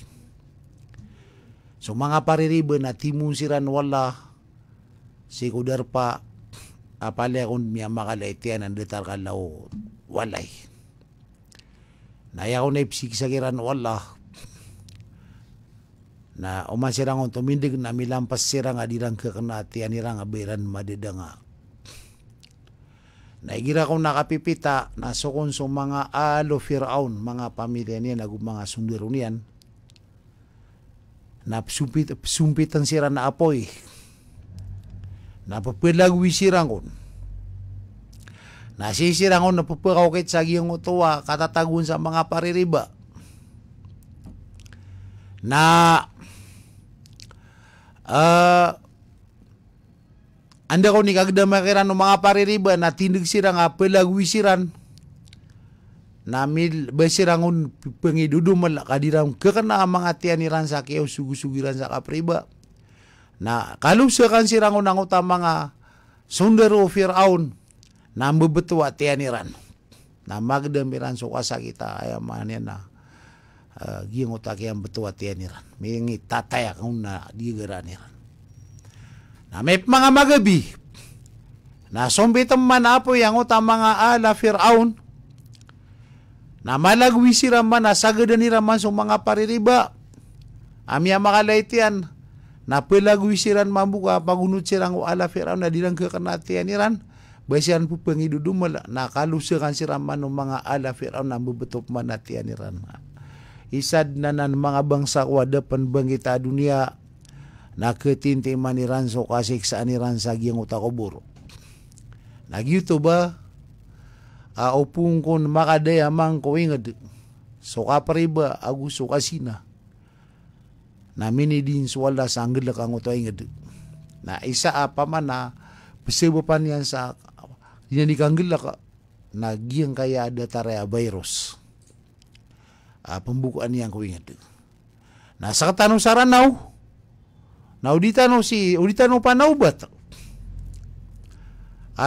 so mga paririba na timunsiran wala si kudar pa apali akong miya makalaitian ang datar kalaw walay na ayaw na ipsikisakiran wala na umasirang on tumindig na milampas sirang adirang kakanati anirang abiran madida nga naigira ko nakapipita na sukon so mga alo Firaun mga pamilya niya nag mga sundiro niyan na sumpitan sira na apoy na papilagwi sirang kon nasisirang kon napupakaw kit sa giyang utuwa katatagun sa mga paririba na anda ko ni kagdamakiran ng mga paririba na tindig sirang pelagwisiran na mil besirangun pengidudumal kadirang kekena mga tianiran sa keo sugusugiran sa kapriba na kalusakan sirang unang utama nga sundero Firaun na mabetua tianiran na magdamiran so kasakita ayaman yan na giyang utak yang betul tianiran mingi tataya kung na digeraniran na may mga magabi na sombi teman apo yang utama nga ala Firaun na malagwi siraman na sagadan niraman so mga paririba amya makalaitian Na pelagu isiran mambuka pagunut sirang ala Firaun na dilang kekenatian iran. Basian pu pengidudum na kalusiran siram manu mga ala Firaun na bebetop manatian iran. Isad nanan mga bangsa wadapan bangita dunia na ketintiman iran so kasiksaan iran sa giyang utakoburo. Nagyuto ba opung kon makadaya mang ko ingad so kapariba aguso kasina na minidin swala sa anggila kang uto ingad na isa apa man na pasibapan yan sa yan ikanggila ka na giyang kaya ada taraya virus pembukaan yang ko ingad na sa katanong saranaw na uditano panaubat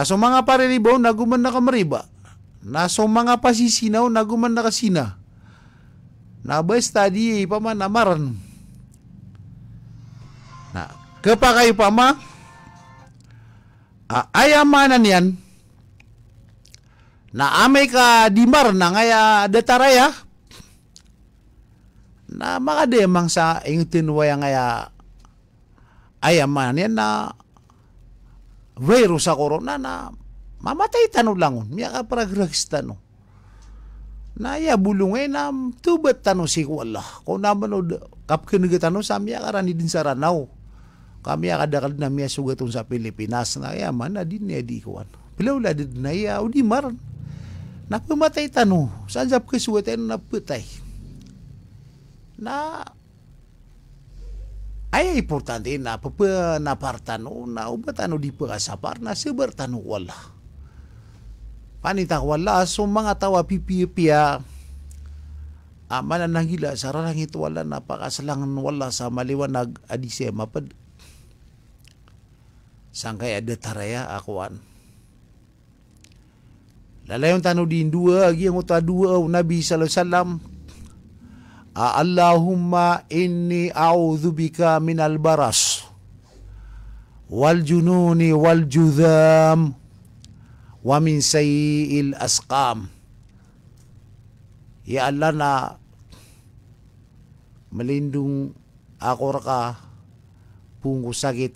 so mga pariribaw naguman na kamariba na so mga pasisinaw naguman na kasina na basta di paman amaran na kapakay pama ayamanan yan na amay ka dimar na ngaya dataraya na makademang sa ingtin waya ngaya ayamanan yan na virus sa corona na mamatay tano langon miya ka paragrags tano na ya bulungay na tubat tano si wala kung naman o kapkiniga tano sa miya karani din sa ranaw kami kadakal na miya sugatong sa Pilipinas na yaman na din niya di kuwan pilawla din na iya o di maran na pumatay tano saan sa kasugatay na putay na ay importante na napartano na ubatano di pagkasapar na sebertano wala. Panita wala so mga tawa pipiya mananangila sa rarang ito wala napakasalangan wala sa maliwanag adise mapad. Sangkay ada taraya akuan. Lalayon tano din dua agi ang uta dua Nabi sallallahu alaihi wasallam Allahumma inni a'udzubika minal baras wal jununi wal judham wa min sayyi'il asqam. Ya Allah na melindung ako ka pungko sakit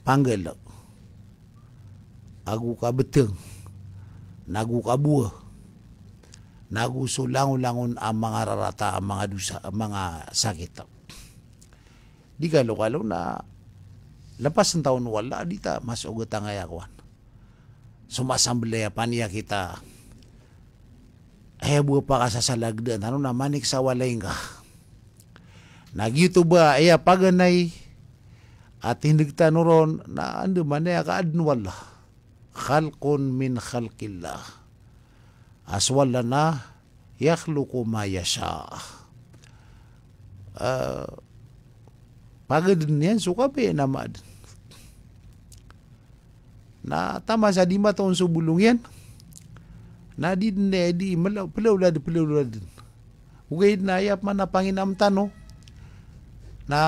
panggil agu ka beteng nagu ka buah naguso langon-langon ang mga rarata, ang mga dusa, ang mga sakit. Di kalo-kalo na lapas ng taon wala, di ta mas ugot ang ayakuan. Sumasamblea paniya kita. Ay buwa pa ka sa salagdan, ano na manik sa walay ka. Nagyuto ba, ay paganay, at hindi kita nuron, na ando man ay kaadun wala. Khalqun min khalqillah. Aswala na yakhluqu ma yasha. Pagad niyan suka pa naman. Na tama sa di mataon sa bulong yan. Na di pelawlad. Ugay na ayap man na panginamtan no. Na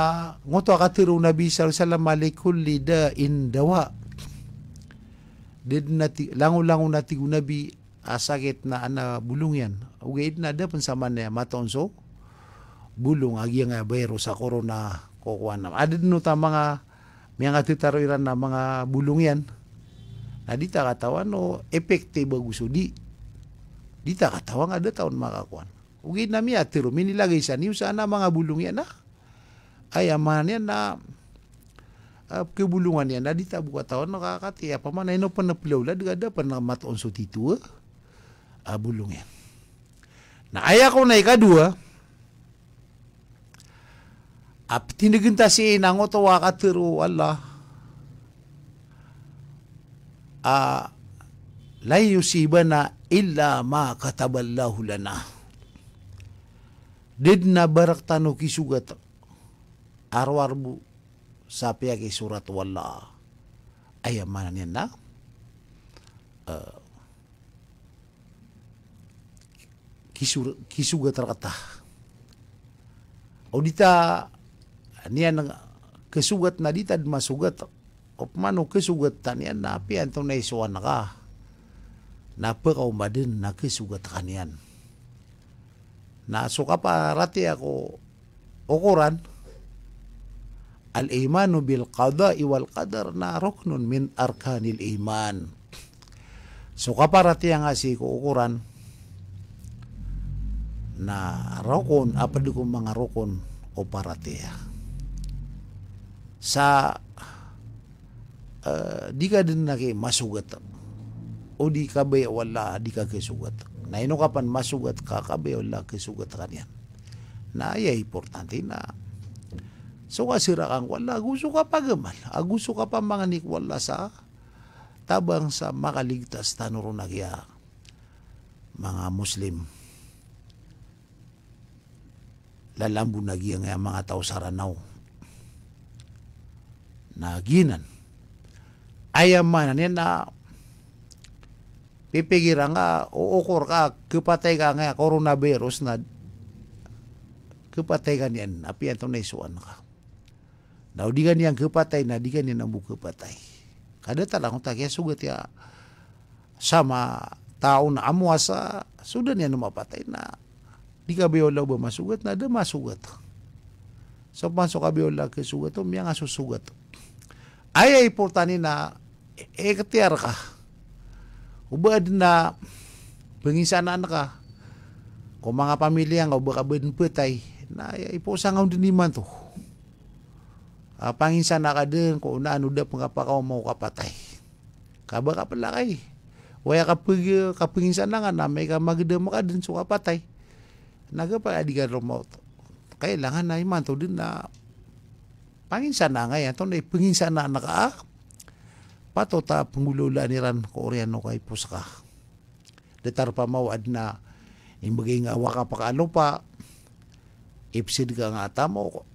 ngoto akatiro Nabi sallallahu alaihi wasallam alikulli da'in dawa. Did nati lango-lango nati Nabi sakit na bulong yan. Ugay na da pansaman na matonso bulong agi nga bayro sa corona kukuha na. Ada no ta mga titaroiran na mga bulong yan. Na di ta katawan no epektibo gusto di ta katawan ada taon makakuan. Ugay na mi atiro minilagay sa niyo sana mga bulong yan na. Ay aman yan na kebulungan yan na di ta buka taon nakakati apa man ino pa naplawla ada pa na matonso titu bulong yan. Na aya ko na ikadua, tiniginta si inang otawa katiro Allah, la yusibana illa ma kataballahu lana. Did na barak tano kisugat, arwarbu sa piyaki surat wala, ayamanan yan na, kisugat rakata. O dita niyan kesugat na dita masugat. O mano kesugat tanian na pian to na isuan na ka. Napakaw madin na kesugat kanian. Na suka pa rati ako ukuran. al-imanu bil qada'i wal qadar na ruknun min arkanil iman. So kaparati nga si ukuran na rukun, apa di ko mga rukun o parati sa di ka din naki masugat o di ka ba wala di ka kisugat na ino kapan masugat ka ba wala kisugat kanyan na ay importante na so kasira kang wala gusto ka pa gamal gusto ka pa mga nik wala sa tabang sa makaligtas tanuro na kaya mga Muslim lalambo na kaya nga mga tao sa Ranao na ginan ayaman yan na pipigiran ka uukor ka kapatay ka nga coronavirus na kapatay ka niyan api ito na isuan ka na di ka niyang kapatay na di ka niyang nabu kapatay kada talang kung takya sugat ya sama tao na amwa sa sudan niya mapatay na di ka biola ba masugat na da masugat so pasok ka biola kasugat o miya nga susugat ay importante na ekatiar ka ubad na pengisanaan ka kung mga pamilya nga ubad ka benpetay na iposang din naman to panginsan na ka din kung ano da pangapakaw mo kapatay kaba ka pala kay waya kapinginsan na nga na may ka magdamo ka din so kapatay nagapa adi ka remote kailangan na iman to din na panginsan na nga yan to na ipinginsan na naka pato ta pangulula ni ran koreano kay puska detar pa mawad na imbagay nga waka pa kaano pa ipsid ka nga tamo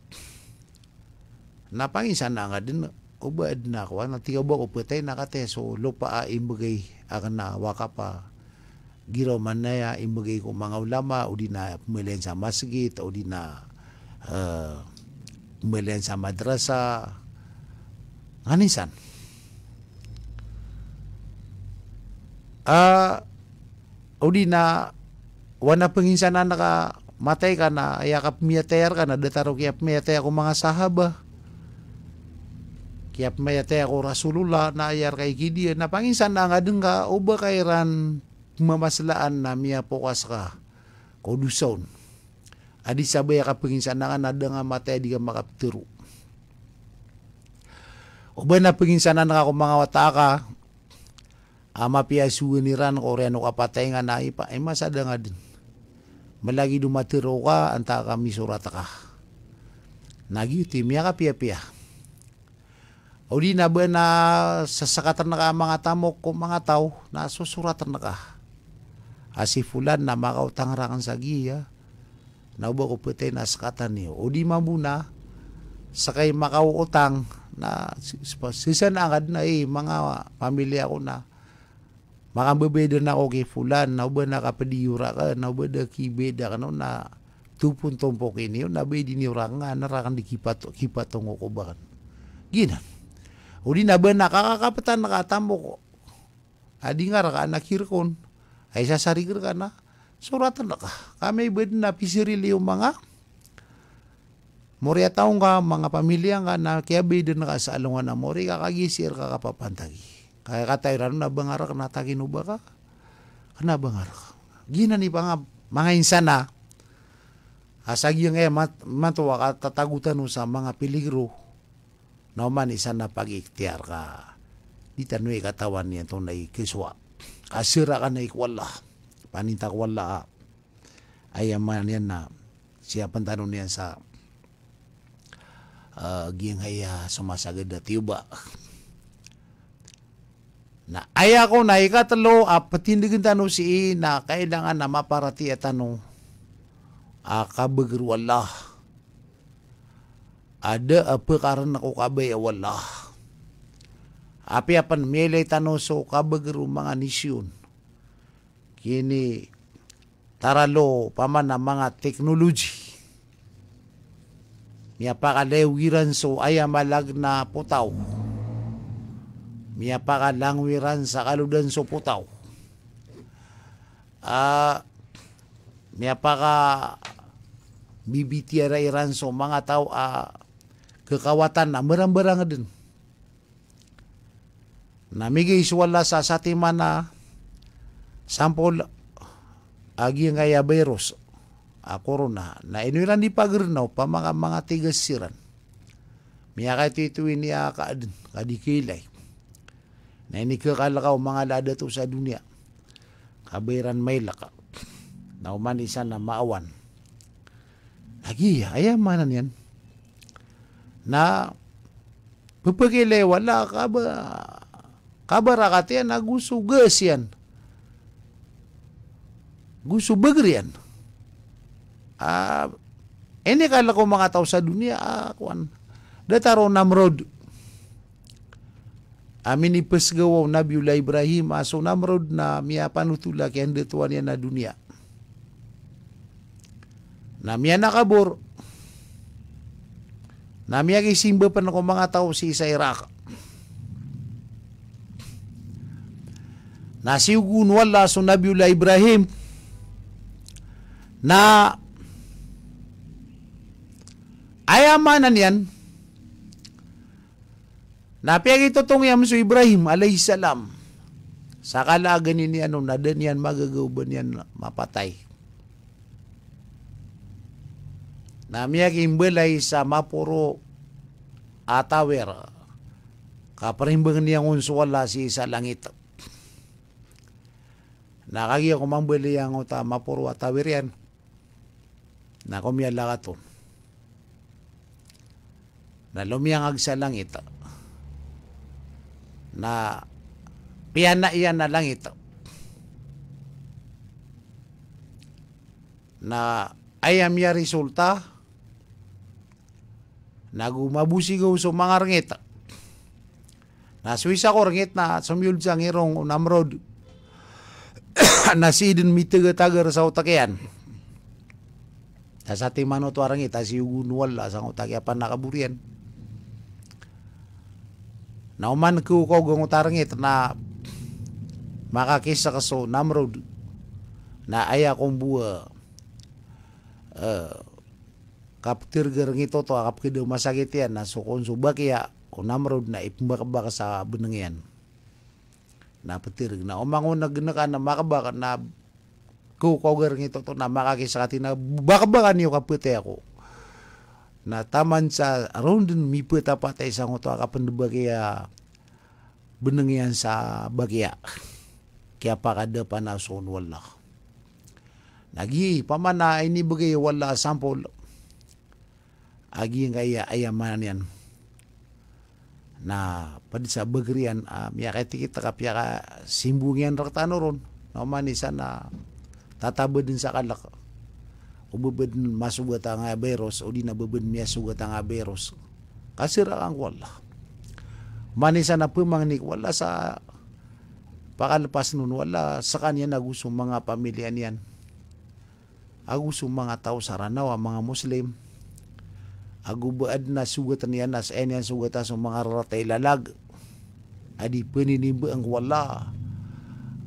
napangisan na nga din ubad na ko na tigaw ba ko putay nakate so lupa imbagay akan na waka pa giraw man na ya imbagay ko mga ulama o di na pumilen sa masjid o di na pumilen sa madrasa nganisan o di na wana penginsan na naka matay ka na ayakap miyatayar ka na dataro kiyap miyatay ako mga sahaba kiyap miyatay ako Rasulullah na ayar kay Gideon na panginsan na nga dun ka o ba kairan mamaslaan na miya pokas ka koduson adi sabay ka penginsan na nga na nga matay di ka makapturo o ba na penginsan na nga ako mga wataka ama piyasuniran koreano kapatay nga na ipa ay masada nga din malagi dumatiro ka anta kami surata ka nagyuti miya ka piya o di na ba na sasakatan na ka mga tamok ko mga tao na susuratan na ka asi fulan na makautang rakan sa giya na uba ko putay na sakatan niyo o di mabuna sakay makautang na sisanangad na mga pamilya ko na makambebeda na ako kay fulan na uba nakapadiyura ka na uba da kibeda ka no na tupun tompok ini na ba di niura nga narakan di kipatong ko bakan ginan o di na ba nakakapatan nakatamo ko adi nga raka nakirkon ay sasarigir ka na suratan na ka kami ba na pisirili yung mga morya taong ka mga pamilya nga na kaya beda na ka sa alungan na mori kakagisir ka kapapantagi kaya katayran na bangarak na taginuba ka kana bangarak gina ni mga insan na asagi yung matuwa ka tatagutan sa mga peligro na man isa na pag-iktiyar ka di tanway katawan niya itong naikiswa kasira ka na ikwala paninta kwala ay man yan na siya pantanon niyan sa giyang haya sumasagad na tiyuba na aya ko na ikatalo patindigin tanong si na kailangan na maparati at tanong kabagir wala ada apa karena ako kabay wala api apan melay tanong so kabagir mga nisyon kini taralo paman na mga teknologi miya pakalewiran so ayamalag na putaw miya pakalangwiran sa kaludan so putaw miya paka bibitiara iran so mga tao kekawatan na berang-berang din. Namigay iswala sa satimana sampol agi nga virus corona na inuiran di pagernaw pa mga tigasiran. Miya kay tituin niya kadikilay. Na ini kakalakaw mga lada to sa dunia. Kabayran may laka. Na umanisan na maawan. Lagi, ayamanan yan. Na pupagilay wala kabarakat yan na gusto gas yan. Gusto bagr yan. Ini kala ko mga tao sa dunia, dataro Namrod. Amin ipasgawaw Nabiullah Ibrahim, aso Namrod na miya panutula kaya datuan yan na dunia. Na miya nakabor. Na miya kisimba pa na ko mga tao si sa Iraq. Na siugun wala so Nabiullah Ibrahim na ayamanan yan na piyagitotong yam so Ibrahim alayhisalam sa kalagan ni ano na din yan magagawban yan mapatay na miyagimbalay sa mapuro atawer kaparimbangan niyang unsuwala si sa langit nakagya kumambali ang uta mapuro atawer yan na kumiyala ka to na lumiyangag sa langit na piyana iyan na langit na ayam ya resulta na gumabusigaw sa mga rangit na suwisa ko rangit na sumyul sa ngirong Namrod na sidin mitiga-tagar sa utakyan sa timano to rangit si ugunwal sa utakya pa nakaburian na uman ko gang utarangit na makakisa kaso Namrod na aya kong buwa kaptir gerang ito to kap kedo masakit yan na sukon subak ya o Namrod na ipembaka sa benengyan na petir na umangon na genakan na makabaka na ko gerang ito to na makakisa kati na bakabakan niyo kapute ako na taman sa around din mipet apa tayo sa ngoto akapan bagaya benengyan sa bagya kaya pa kada panason wala lagi pamana ini bagay wala sampol agi ngaya ayaman yan na padi sa bagrian miyakati kita kapya ka simbungyan raktano ron na umanisan na tatabad din sa kalak ubabad masugat ang aberos o di nababad miya sugat ang aberos kasira ang wala manisa na pumangnik wala sa pakalapas nun wala sa kanya naguso mga pamilya niyan aguso mga tao sa Ranao ang mga Muslim agubaad na sugatan niyan nas enyan sugatan sa mga ratay lalag adi paninimba ang wala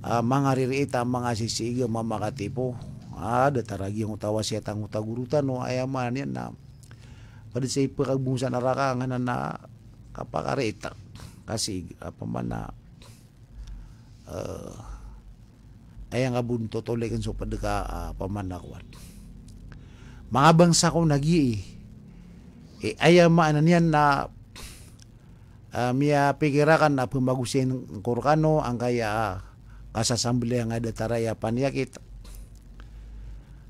mga ririita mga sisiga mamakatipo dataragi yung utawa siya tang utagurutan no ayaman yan na pada sa ipakagbungsan arakangan na kapakarita kasi paman na ayang abunto tolekan so padaka pamanakwan mga bangsa ko nagi ayaman yan na miya pigirakan na pumagusin korkano ang kaya kasasambli ang adataraya panyakit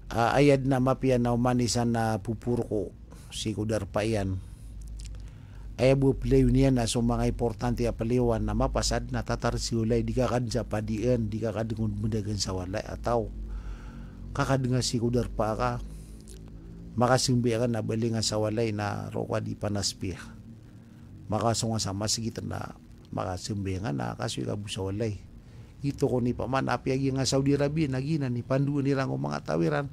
ayad na mapian na umanisan na pupurko si kudar pa iyan ay buplayo niya na so mga importante apaliwan na mapasad na tatar si ulay di kakad sa padian di kakad kung mendagan sa walay ataw kakad nga si kudar pa ka makasimbi ka na bali nga sa walay na roka di panaspi makasunga sa masigit na makasimbi nga na kasi kabu sa walay ito ko ni paman apiagi nga Saudi Arabia nagina ni panduan nilang mga tawiran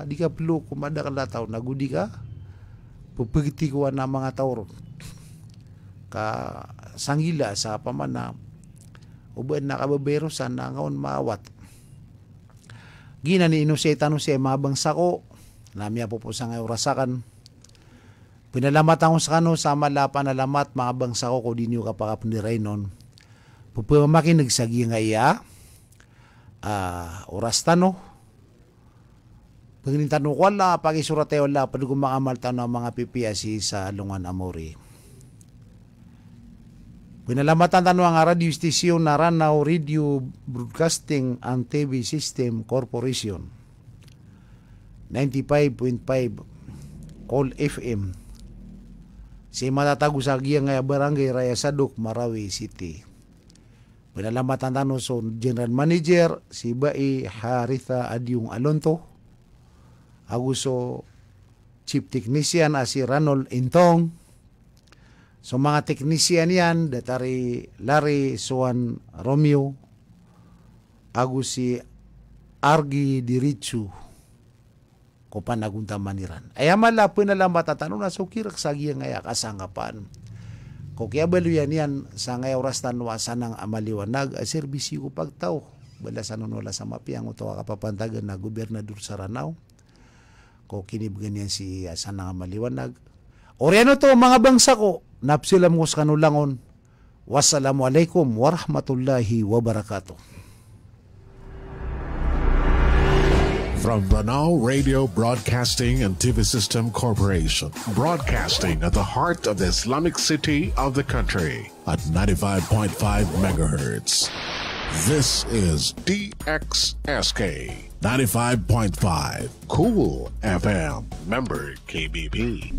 di ka pelo kumada ka lataw nagudi ka pupagiti ko na mga tawro ka sanggila sa paman na ubad na kababerosan na ngaon maawat gina ni inusetan no siya mga bangsa ko namya po sa nga orasakan Pinalamat ako sa kano sa panalamat mga bangsa ko dinyo kapakapundiray nun. Pupamakin nagsagi nga iya oras tano. Pagintano ko wala, pag-isurate wala, pag gumangamal tano mga PPSC sa Lungan Amori. Pinalamatan tano ang radio station na Ranao Radio Broadcasting and TV System Corporation. 95.5 Call FM. Si matatago sa giyang nga barangay Raya Saduk, Marawi City. Pinalamatan tano so General Manager si Bai Haritha Adyung Alonto. Aguso Chief Technician si Ranol Intong. So mga technician yan, datari Larry Suan Romeo, agus si Argi Dirichu, ko panagunta maniran. Ayamala po na lang matatanong na sukirak sa giyang ngaya kasangapan. Ko kaya baluyan yan sa ngaya oras tanwa sanang amaliwanag, serbisyo ko pagtaw. Bala sa nunula sa mapiang utawa kapapantagan na gobernador sa Ranao. Ko kinibgan yan si sanang amaliwanag. Oriano to mga bangsa ko, napsilam ko sa kanulangon. Wassalamualaikum warahmatullahi wabarakatuh. From Ranao Radio Broadcasting and TV System Corporation, broadcasting at the heart of the Islamic city of the country at 95.5 megahertz. This is DXSK 95.5 Cool FM, member KBP.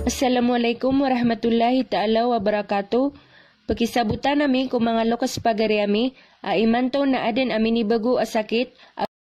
Assalamualaikum warahmatullahi ta'ala wabarakatuh. Pagkisabutan namin kung mga lokas pagariami, aimanto na aden amin ibago asakit,